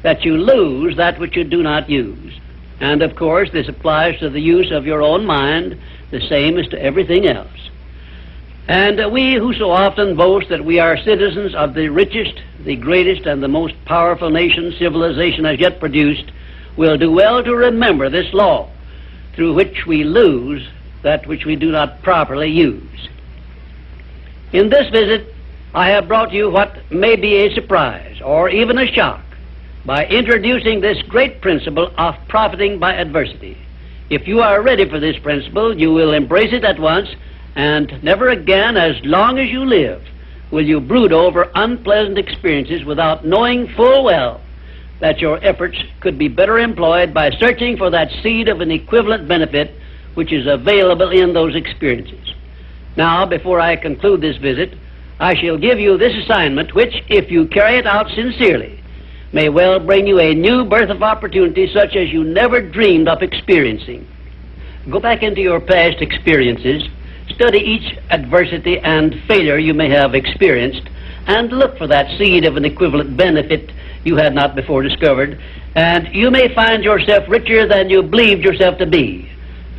that you lose that which you do not use. And of course, this applies to the use of your own mind, the same as to everything else. And we who so often boast that we are citizens of the richest, the greatest, and the most powerful nation civilization has yet produced, will do well to remember this law, through which we lose that which we do not properly use. In this visit, I have brought you what may be a surprise, or even a shock, by introducing this great principle of profiting by adversity. If you are ready for this principle, you will embrace it at once, and never again, as long as you live, will you brood over unpleasant experiences without knowing full well that your efforts could be better employed by searching for that seed of an equivalent benefit which is available in those experiences. Now, before I conclude this visit, I shall give you this assignment which, if you carry it out sincerely, may well bring you a new birth of opportunity such as you never dreamed of experiencing. Go back into your past experiences, study each adversity and failure you may have experienced, and look for that seed of an equivalent benefit you had not before discovered, and you may find yourself richer than you believed yourself to be.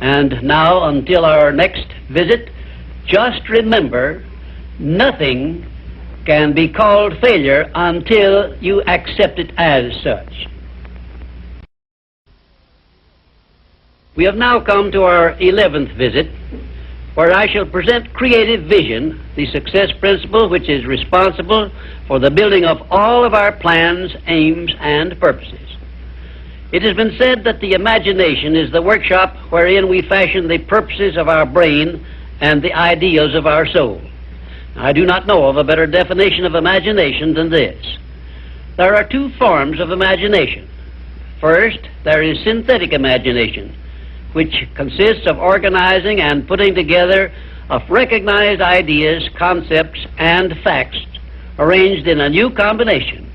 And now, until our next visit, just remember, nothing can be called failure until you accept it as such. We have now come to our 11th visit, where I shall present creative vision, the success principle which is responsible for the building of all of our plans, aims, and purposes. It has been said that the imagination is the workshop wherein we fashion the purposes of our brain and the ideals of our soul. I do not know of a better definition of imagination than this. There are two forms of imagination. First, there is synthetic imagination, which consists of organizing and putting together of recognized ideas, concepts, and facts arranged in a new combination.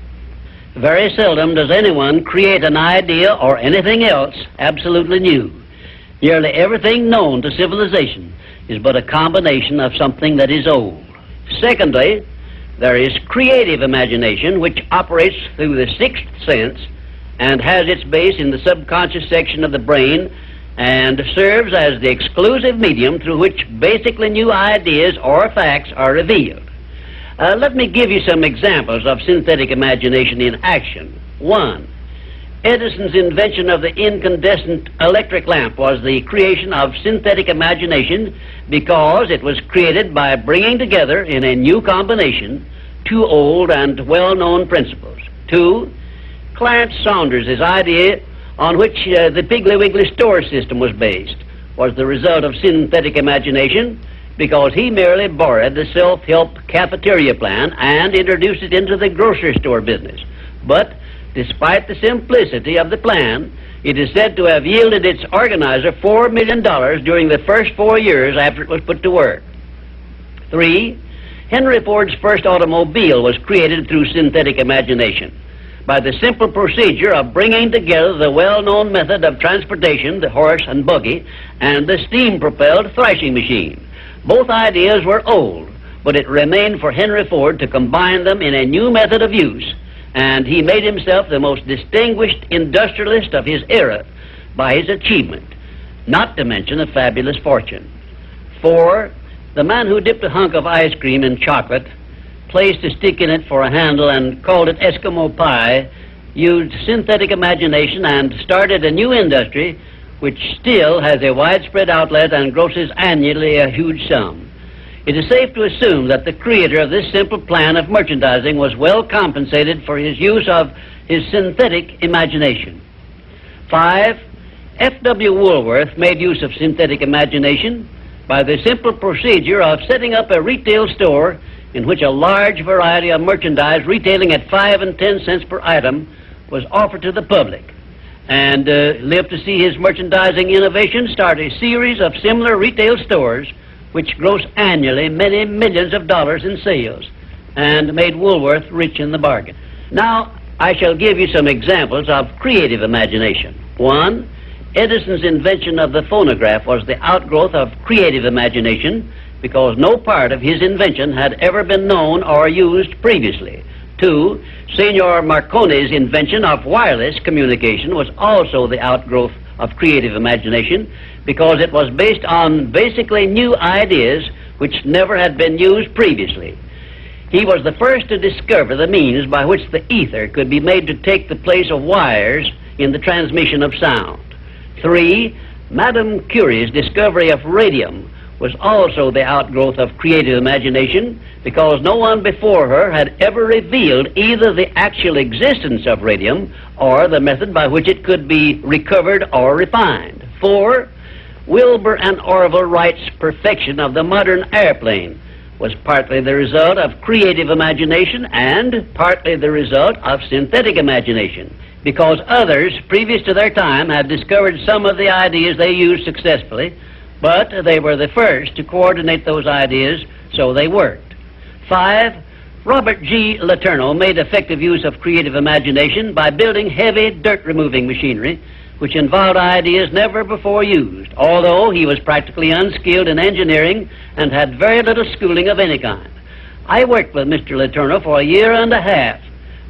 Very seldom does anyone create an idea or anything else absolutely new. Nearly everything known to civilization is but a combination of something that is old. Secondly, there is creative imagination, which operates through the sixth sense and has its base in the subconscious section of the brain and serves as the exclusive medium through which basically new ideas or facts are revealed. Let me give you some examples of synthetic imagination in action. 1. Edison's invention of the incandescent electric lamp was the creation of synthetic imagination because it was created by bringing together in a new combination two old and well-known principles. 2. Clarence Saunders' idea on which the Piggly Wiggly store system was based was the result of synthetic imagination because he merely borrowed the self-help cafeteria plan and introduced it into the grocery store business. But despite the simplicity of the plan, it is said to have yielded its organizer $4 million during the first 4 years after it was put to work. 3. Henry Ford's first automobile was created through synthetic imagination by the simple procedure of bringing together the well-known method of transportation, the horse and buggy, and the steam-propelled thrashing machine. Both ideas were old, but it remained for Henry Ford to combine them in a new method of use, and he made himself the most distinguished industrialist of his era by his achievement, not to mention a fabulous fortune. 4. The man who dipped a hunk of ice cream in chocolate, placed a stick in it for a handle, and called it Eskimo pie, used synthetic imagination and started a new industry which still has a widespread outlet and grosses annually a huge sum. It is safe to assume that the creator of this simple plan of merchandising was well compensated for his use of his synthetic imagination. 5. F.W. Woolworth made use of synthetic imagination by the simple procedure of setting up a retail store in which a large variety of merchandise retailing at 5 and 10 cents per item was offered to the public, and lived to see his merchandising innovation start a series of similar retail stores which gross annually many millions of dollars in sales and made Woolworth rich in the bargain. Now, I shall give you some examples of creative imagination. 1. Edison's invention of the phonograph was the outgrowth of creative imagination because no part of his invention had ever been known or used previously. 2. Signor Marconi's invention of wireless communication was also the outgrowth of creative imagination because it was based on basically new ideas which never had been used previously. He was the first to discover the means by which the ether could be made to take the place of wires in the transmission of sound. 3. Madame Curie's discovery of radium was also the outgrowth of creative imagination because no one before her had ever revealed either the actual existence of radium or the method by which it could be recovered or refined. 4. Wilbur and Orville Wright's perfection of the modern airplane was partly the result of creative imagination and partly the result of synthetic imagination, because others previous to their time had discovered some of the ideas they used successfully, but they were the first to coordinate those ideas, so they worked. 5. Robert G. Letourneau made effective use of creative imagination by building heavy dirt-removing machinery, which involved ideas never before used, although he was practically unskilled in engineering and had very little schooling of any kind. I worked with Mr. Letourneau for a year and a half,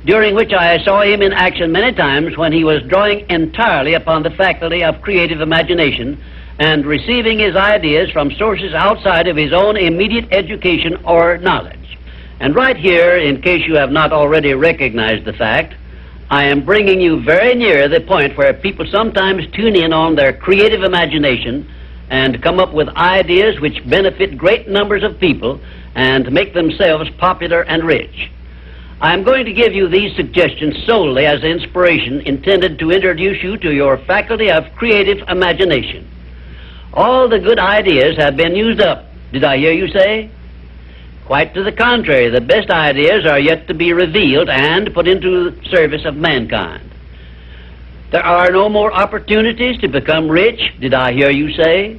during which I saw him in action many times when he was drawing entirely upon the faculty of creative imagination and receiving his ideas from sources outside of his own immediate education or knowledge. And right here, in case you have not already recognized the fact, I am bringing you very near the point where people sometimes tune in on their creative imagination and come up with ideas which benefit great numbers of people and make themselves popular and rich. I am going to give you these suggestions solely as inspiration intended to introduce you to your faculty of creative imagination. All the good ideas have been used up, did I hear you say? Quite to the contrary, the best ideas are yet to be revealed and put into the service of mankind. There are no more opportunities to become rich, did I hear you say?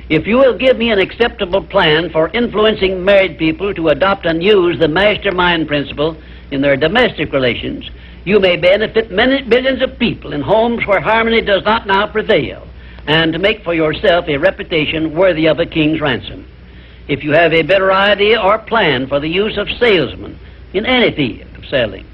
If you will give me an acceptable plan for influencing married people to adopt and use the mastermind principle in their domestic relations, you may benefit many billions of people in homes where harmony does not now prevail, and to make for yourself a reputation worthy of a king's ransom. If you have a better idea or plan for the use of salesmen in any field of selling,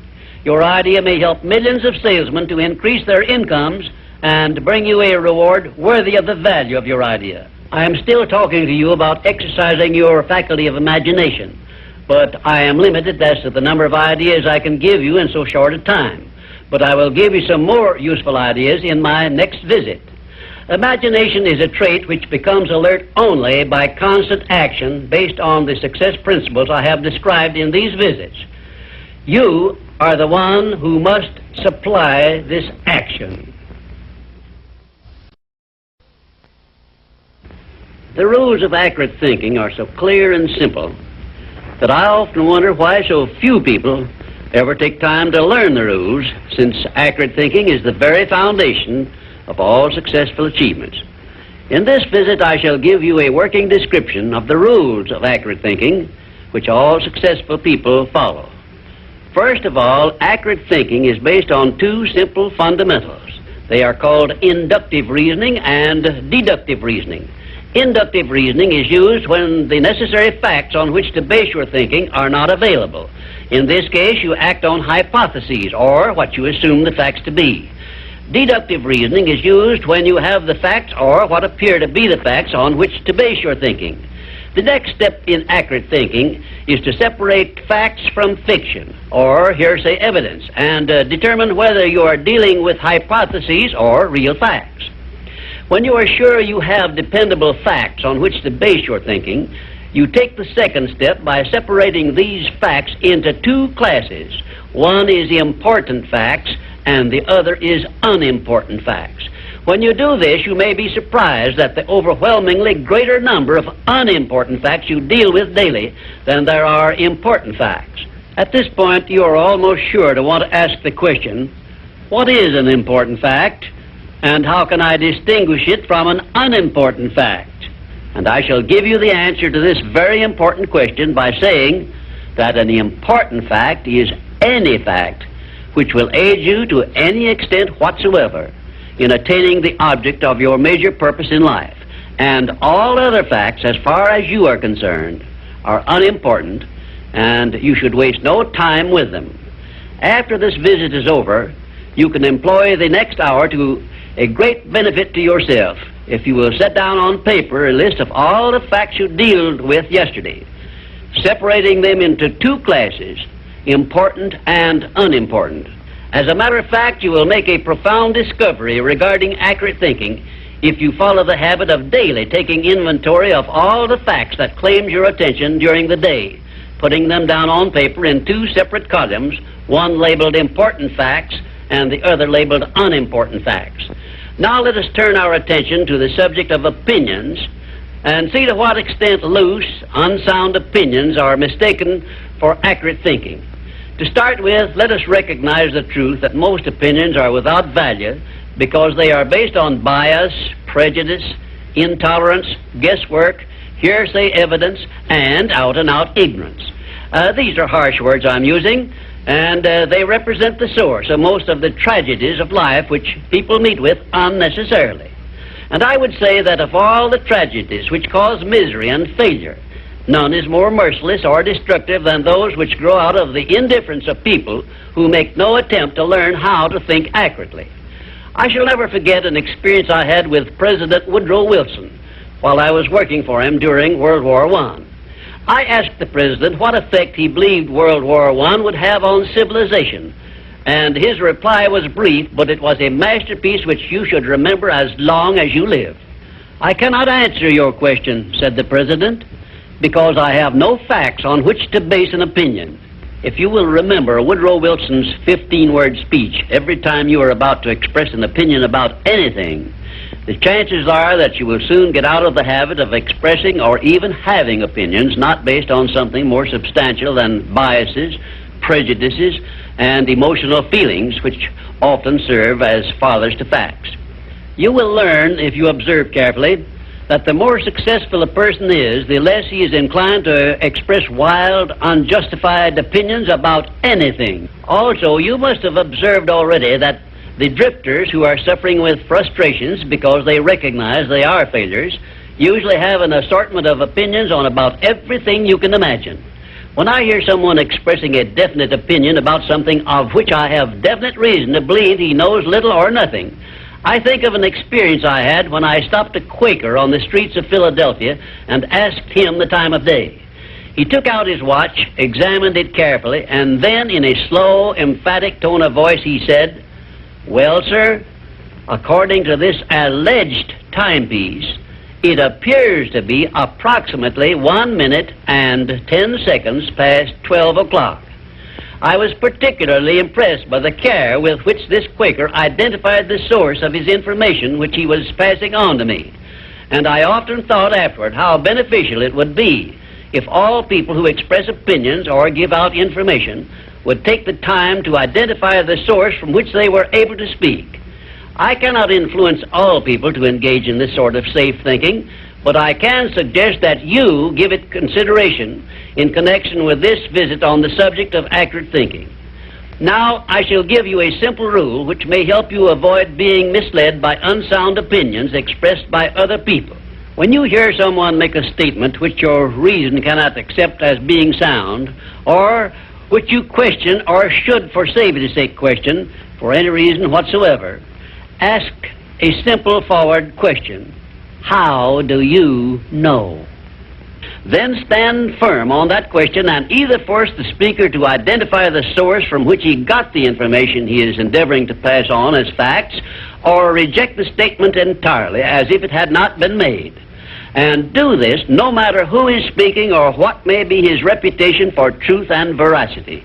your idea may help millions of salesmen to increase their incomes and bring you a reward worthy of the value of your idea. I am still talking to you about exercising your faculty of imagination, but I am limited as to the number of ideas I can give you in so short a time. But I will give you some more useful ideas in my next visit. Imagination is a trait which becomes alert only by constant action based on the success principles I have described in these visits. You are the one who must supply this action. The rules of accurate thinking are so clear and simple that I often wonder why so few people ever take time to learn the rules, since accurate thinking is the very foundation of all successful achievements. In this visit, I shall give you a working description of the rules of accurate thinking, which all successful people follow. First of all, accurate thinking is based on two simple fundamentals. They are called inductive reasoning and deductive reasoning. Inductive reasoning is used when the necessary facts on which to base your thinking are not available. In this case, you act on hypotheses, or what you assume the facts to be. Deductive reasoning is used when you have the facts, or what appear to be the facts, on which to base your thinking. The next step in accurate thinking is to separate facts from fiction, or hearsay evidence, and determine whether you are dealing with hypotheses or real facts. When you are sure you have dependable facts on which to base your thinking, you take the second step by separating these facts into two classes. One is important facts, and the other is unimportant facts. When you do this, you may be surprised at the overwhelmingly greater number of unimportant facts you deal with daily than there are important facts. At this point, you are almost sure to want to ask the question, what is an important fact, and how can I distinguish it from an unimportant fact? And I shall give you the answer to this very important question by saying that an important fact is any fact which will aid you to any extent whatsoever in attaining the object of your major purpose in life. And all other facts, as far as you are concerned, are unimportant, and you should waste no time with them. After this visit is over, you can employ the next hour to a great benefit to yourself if you will set down on paper a list of all the facts you dealt with yesterday, separating them into two classes, important and unimportant. As a matter of fact, you will make a profound discovery regarding accurate thinking if you follow the habit of daily taking inventory of all the facts that claimed your attention during the day, putting them down on paper in two separate columns, one labeled important facts and the other labeled unimportant facts. Now let us turn our attention to the subject of opinions and see to what extent loose, unsound opinions are mistaken for accurate thinking. To start with, let us recognize the truth that most opinions are without value because they are based on bias, prejudice, intolerance, guesswork, hearsay evidence, and out-and-out ignorance. These are harsh words I'm using, and they represent the source of most of the tragedies of life which people meet with unnecessarily. And I would say that of all the tragedies which cause misery and failure, none is more merciless or destructive than those which grow out of the indifference of people who make no attempt to learn how to think accurately. I shall never forget an experience I had with President Woodrow Wilson while I was working for him during World War I. I asked the President what effect he believed World War I would have on civilization, and his reply was brief, but it was a masterpiece which you should remember as long as you live. "I cannot answer your question," said the President, "because I have no facts on which to base an opinion." If you will remember Woodrow Wilson's 15-word speech every time you are about to express an opinion about anything, the chances are that you will soon get out of the habit of expressing or even having opinions not based on something more substantial than biases, prejudices, and emotional feelings, which often serve as fathers to facts. You will learn, if you observe carefully, that the more successful a person is, the less he is inclined to express wild, unjustified opinions about anything. Also, you must have observed already that the drifters who are suffering with frustrations because they recognize they are failures usually have an assortment of opinions on about everything you can imagine. When I hear someone expressing a definite opinion about something of which I have definite reason to believe he knows little or nothing, I think of an experience I had when I stopped a Quaker on the streets of Philadelphia and asked him the time of day. He took out his watch, examined it carefully, and then in a slow, emphatic tone of voice he said, "Well, sir, according to this alleged timepiece, it appears to be approximately 1 minute and 10 seconds past 12 o'clock. I was particularly impressed by the care with which this Quaker identified the source of his information which he was passing on to me, and I often thought afterward how beneficial it would be if all people who express opinions or give out information would take the time to identify the source from which they were able to speak. I cannot influence all people to engage in this sort of safe thinking, but I can suggest that you give it consideration in connection with this visit on the subject of accurate thinking. Now, I shall give you a simple rule which may help you avoid being misled by unsound opinions expressed by other people. When you hear someone make a statement which your reason cannot accept as being sound, or which you question or should, for safety's sake, question for any reason whatsoever, ask a simple forward question. How do you know? Then stand firm on that question and either force the speaker to identify the source from which he got the information he is endeavoring to pass on as facts, or reject the statement entirely as if it had not been made. And do this no matter who is speaking or what may be his reputation for truth and veracity.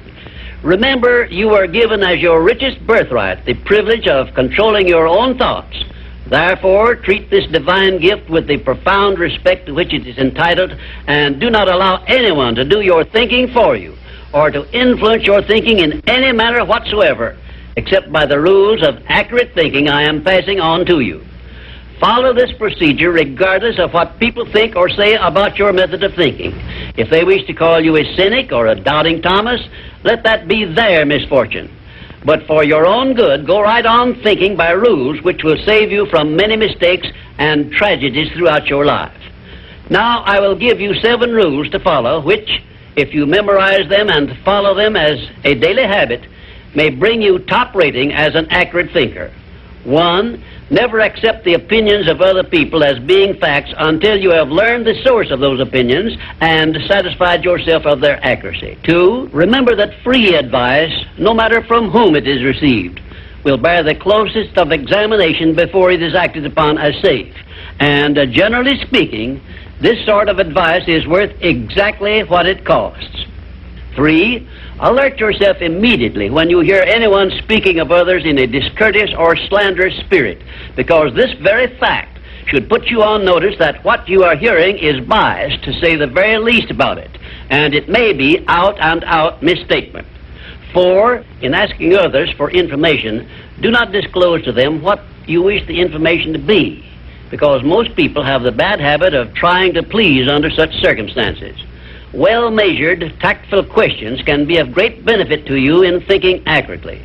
Remember, you are given as your richest birthright the privilege of controlling your own thoughts. Therefore, treat this divine gift with the profound respect to which it is entitled, and do not allow anyone to do your thinking for you, or to influence your thinking in any manner whatsoever, except by the rules of accurate thinking I am passing on to you. Follow this procedure regardless of what people think or say about your method of thinking. If they wish to call you a cynic or a doubting Thomas, let that be their misfortune. But for your own good, go right on thinking by rules which will save you from many mistakes and tragedies throughout your life. Now I will give you 7 rules to follow, which, if you memorize them and follow them as a daily habit, may bring you top rating as an accurate thinker. 1. Never accept the opinions of other people as being facts until you have learned the source of those opinions and satisfied yourself of their accuracy. 2. Remember that free advice, no matter from whom it is received, will bear the closest of examination before it is acted upon as safe. And generally speaking, this sort of advice is worth exactly what it costs. 3. Alert yourself immediately when you hear anyone speaking of others in a discourteous or slanderous spirit, because this very fact should put you on notice that what you are hearing is biased, to say the very least about it, and it may be out-and-out misstatement. 4. In asking others for information, do not disclose to them what you wish the information to be, because most people have the bad habit of trying to please under such circumstances. Well-measured, tactful questions can be of great benefit to you in thinking accurately.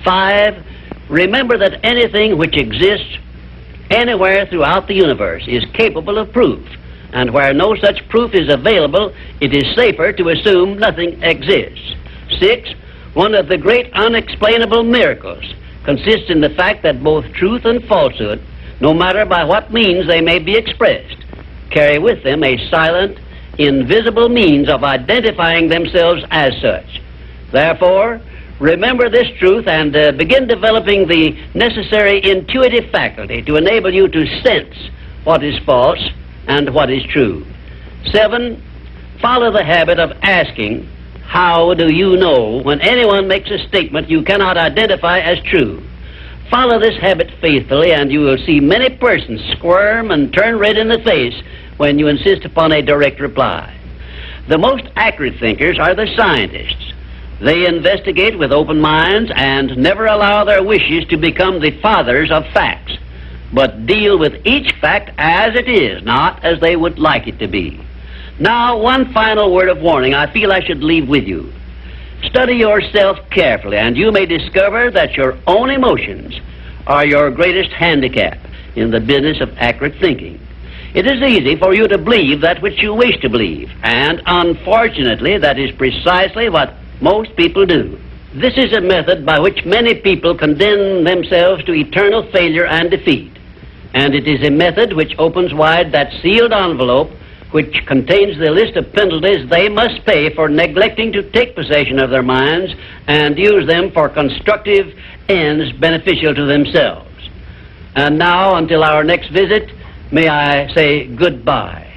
5. Remember that anything which exists anywhere throughout the universe is capable of proof, and where no such proof is available, it is safer to assume nothing exists. 6. One of the great unexplainable miracles consists in the fact that both truth and falsehood, no matter by what means they may be expressed, carry with them a silent, invisible means of identifying themselves as such. Therefore, remember this truth and begin developing the necessary intuitive faculty to enable you to sense what is false and what is true. 7. Follow the habit of asking, how do you know, when anyone makes a statement you cannot identify as true. Follow this habit faithfully, and you will see many persons squirm and turn red in the face when you insist upon a direct reply. The most accurate thinkers are the scientists. They investigate with open minds and never allow their wishes to become the fathers of facts, but deal with each fact as it is, not as they would like it to be. Now, one final word of warning I feel I should leave with you. Study yourself carefully, and you may discover that your own emotions are your greatest handicap in the business of accurate thinking. It is easy for you to believe that which you wish to believe, and unfortunately, that is precisely what most people do. This is a method by which many people condemn themselves to eternal failure and defeat, and it is a method which opens wide that sealed envelope which contains the list of penalties they must pay for neglecting to take possession of their minds and use them for constructive ends beneficial to themselves. And now, until our next visit, may I say goodbye.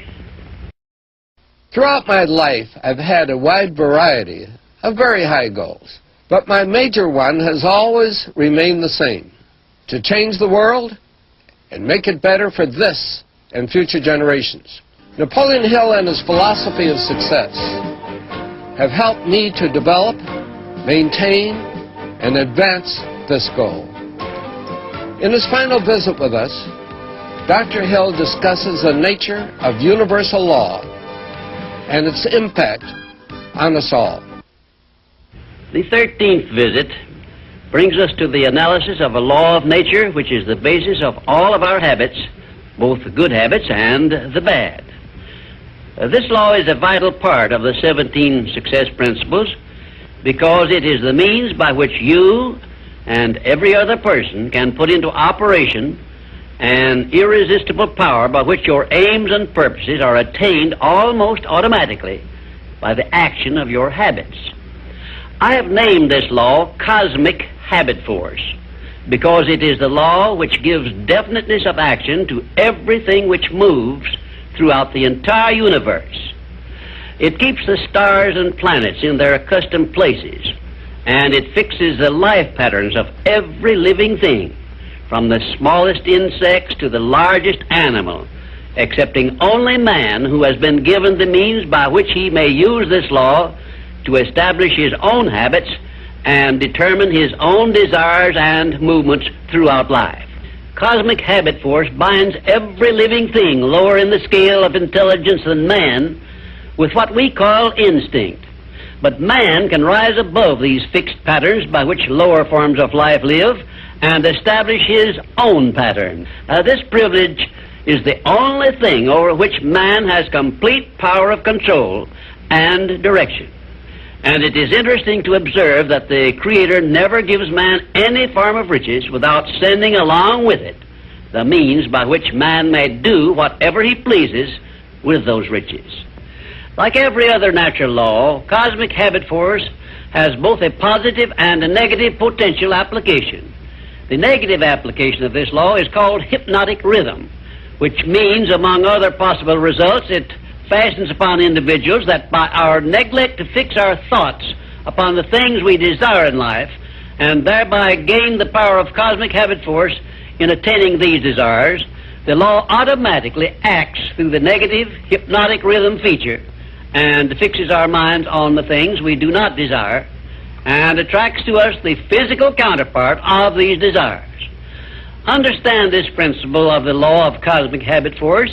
Throughout my life, I've had a wide variety of very high goals, but my major one has always remained the same: to change the world and make it better for this and future generations. Napoleon Hill and his philosophy of success have helped me to develop, maintain, and advance this goal. In his final visit with us, Dr. Hill discusses the nature of universal law and its impact on us all. The 13th visit brings us to the analysis of a law of nature which is the basis of all of our habits, both the good habits and the bad. This law is a vital part of the 17 success principles because it is the means by which you and every other person can put into operation an irresistible power by which your aims and purposes are attained almost automatically by the action of your habits. I have named this law cosmic habit force because it is the law which gives definiteness of action to everything which moves throughout the entire universe. It keeps the stars and planets in their accustomed places, and it fixes the life patterns of every living thing, from the smallest insects to the largest animal, excepting only man, who has been given the means by which he may use this law to establish his own habits and determine his own desires and movements throughout life. Cosmic habit force binds every living thing lower in the scale of intelligence than man with what we call instinct. But man can rise above these fixed patterns by which lower forms of life live and establish his own pattern. This privilege is the only thing over which man has complete power of control and direction. And it is interesting to observe that the Creator never gives man any form of riches without sending along with it the means by which man may do whatever he pleases with those riches. Like every other natural law, cosmic habit force has both a positive and a negative potential application. The negative application of this law is called hypnotic rhythm, which means, among other possible results, it fastens upon individuals that by our neglect to fix our thoughts upon the things we desire in life, and thereby gain the power of cosmic habit force in attaining these desires, the law automatically acts through the negative hypnotic rhythm feature and fixes our minds on the things we do not desire and attracts to us the physical counterpart of these desires. Understand this principle of the law of cosmic habit force,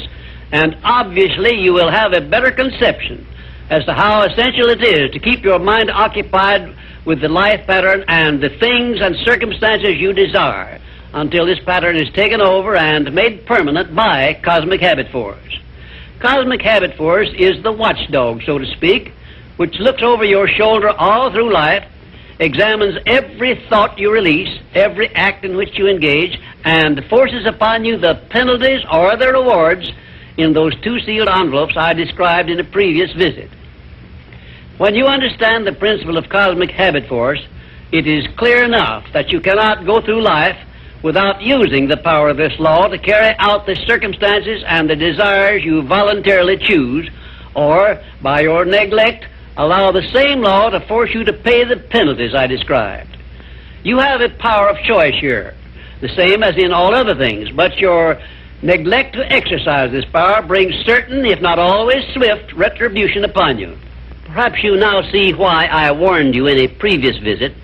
and obviously you will have a better conception as to how essential it is to keep your mind occupied with the life pattern and the things and circumstances you desire until this pattern is taken over and made permanent by cosmic habit force. Cosmic habit force is the watchdog, so to speak, which looks over your shoulder all through life, examines every thought you release, every act in which you engage, and forces upon you the penalties or the rewards in those two sealed envelopes I described in a previous visit. When you understand the principle of cosmic habit force, it is clear enough that you cannot go through life without using the power of this law to carry out the circumstances and the desires you voluntarily choose, or, by your neglect, allow the same law to force you to pay the penalties I described. You have a power of choice here. the same as in all other things. But your neglect to exercise this power brings certain, if not always swift, retribution upon you. Perhaps you now see why I warned you in a previous visit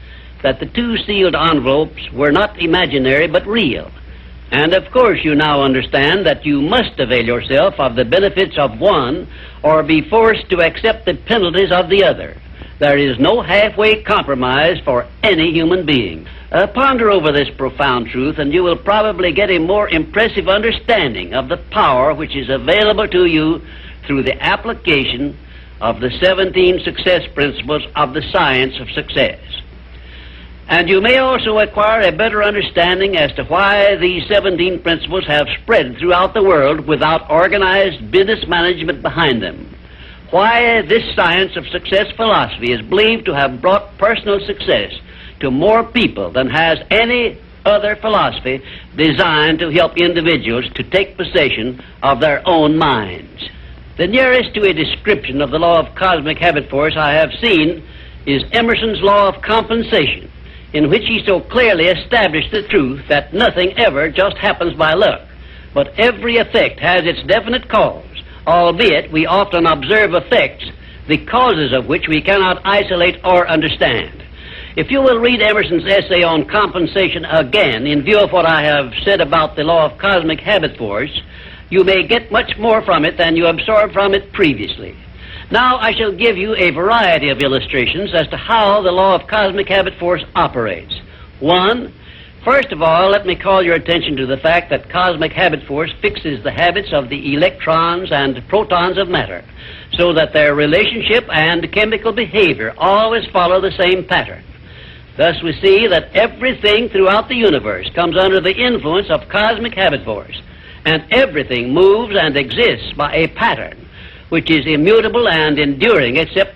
that the two sealed envelopes were not imaginary but real. And of course you now understand that you must avail yourself of the benefits of one or be forced to accept the penalties of the other. There is no halfway compromise for any human being. Ponder over this profound truth, and you will probably get a more impressive understanding of the power which is available to you through the application of the 17 success principles of the science of success. And you may also acquire a better understanding as to why these 17 principles have spread throughout the world without organized business management behind them. Why this science of success philosophy is believed to have brought personal success to more people than has any other philosophy designed to help individuals to take possession of their own minds. The nearest to a description of the law of cosmic habit force I have seen is Emerson's law of compensation, in which he so clearly established the truth that nothing ever just happens by luck, but every effect has its definite cause, albeit we often observe effects, the causes of which we cannot isolate or understand. If you will read Emerson's essay on compensation again, in view of what I have said about the law of cosmic habit force, you may get much more from it than you absorbed from it previously. Now I shall give you a variety of illustrations as to how the law of cosmic habit force operates. One, first of all, let me call your attention to the fact that cosmic habit force fixes the habits of the electrons and protons of matter, so that their relationship and chemical behavior always follow the same pattern. Thus we see that everything throughout the universe comes under the influence of cosmic habit force, and everything moves and exists by a pattern which is immutable and enduring, except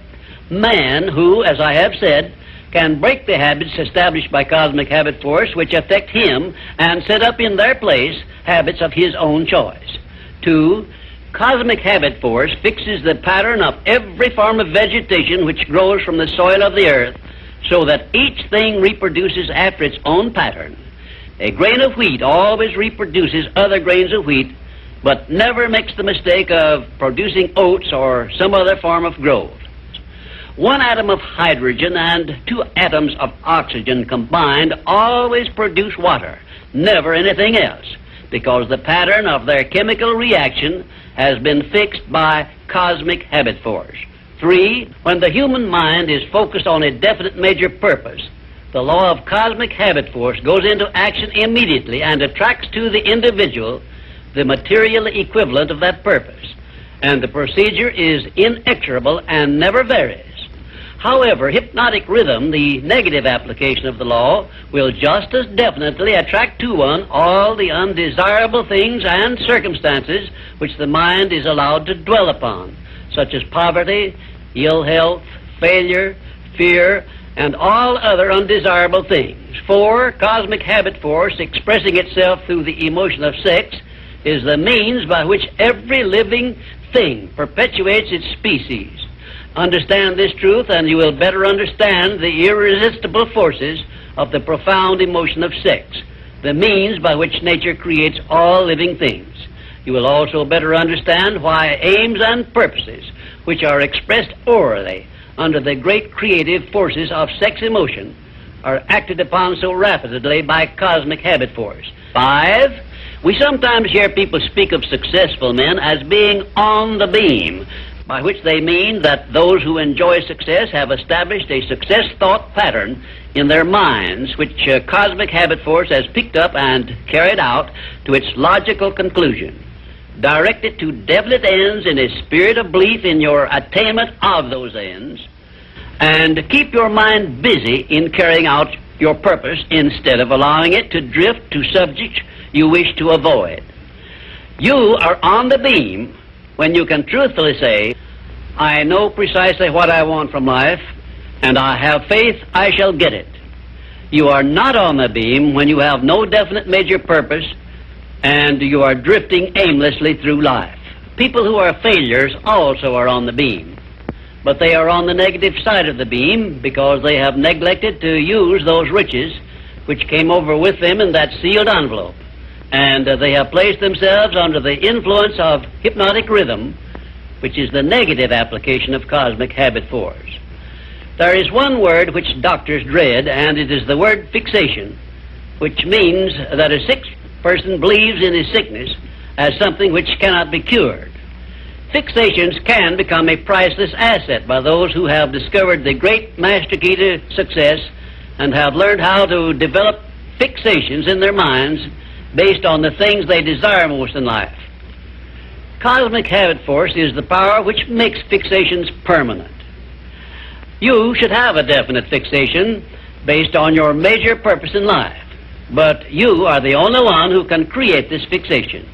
man, who, as I have said, can break the habits established by cosmic habit force which affect him and set up in their place habits of his own choice. Two, cosmic habit force fixes the pattern of every form of vegetation which grows from the soil of the earth, so that each thing reproduces after its own pattern. A grain of wheat always reproduces other grains of wheat, but never makes the mistake of producing oats or some other form of growth. One atom of hydrogen and two atoms of oxygen combined always produce water, never anything else, because the pattern of their chemical reaction has been fixed by cosmic habit force. Three, when the human mind is focused on a definite major purpose, the law of cosmic habit force goes into action immediately and attracts to the individual the material equivalent of that purpose, and the procedure is inexorable and never varies. However, hypnotic rhythm, the negative application of the law, will just as definitely attract to one all the undesirable things and circumstances which the mind is allowed to dwell upon, such as poverty, ill health, failure, fear, and all other undesirable things. For cosmic habit force, expressing itself through the emotion of sex, is the means by which every living thing perpetuates its species. Understand this truth, and you will better understand the irresistible forces of the profound emotion of sex, the means by which nature creates all living things. You will also better understand why aims and purposes, which are expressed orally under the great creative forces of sex emotion, are acted upon so rapidly by cosmic habit force. 5, we sometimes hear people speak of successful men as being on the beam, by which they mean that those who enjoy success have established a success thought pattern in their minds, which cosmic habit force has picked up and carried out to its logical conclusion. Direct it to definite ends in a spirit of belief in your attainment of those ends, and keep your mind busy in carrying out your purpose instead of allowing it to drift to subjects you wish to avoid. You are on the beam when you can truthfully say, I know precisely what I want from life, and I have faith I shall get it. You are not on the beam when you have no definite major purpose and you are drifting aimlessly through life. People who are failures also are on the beam, but they are on the negative side of the beam because they have neglected to use those riches which came over with them in that sealed envelope. And they have placed themselves under the influence of hypnotic rhythm, which is the negative application of cosmic habit force. There is one word which doctors dread, and it is the word fixation, which means that a sick person believes in his sickness as something which cannot be cured. Fixations can become a priceless asset by those who have discovered the great master key to success and have learned how to develop fixations in their minds based on the things they desire most in life. Cosmic habit force is the power which makes fixations permanent. You should have a definite fixation based on your major purpose in life, but you are the only one who can create this fixation.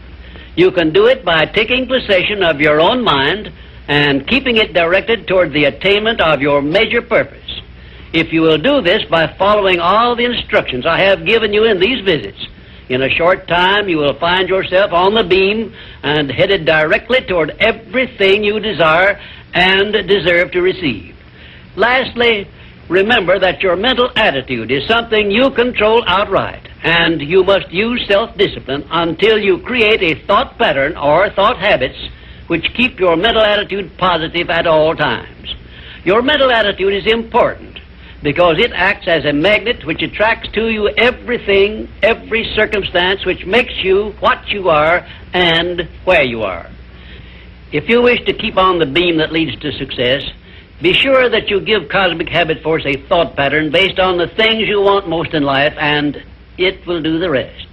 You can do it by taking possession of your own mind and keeping it directed toward the attainment of your major purpose. If you will do this by following all the instructions I have given you in these visits, in a short time you will find yourself on the beam and headed directly toward everything you desire and deserve to receive. Lastly, remember that your mental attitude is something you control outright, and you must use self-discipline until you create a thought pattern or thought habits which keep your mental attitude positive at all times. Your mental attitude is important because it acts as a magnet which attracts to you everything, every circumstance which makes you what you are and where you are. If you wish to keep on the beam that leads to success, be sure that you give cosmic habit force a thought pattern based on the things you want most in life, and it will do the rest.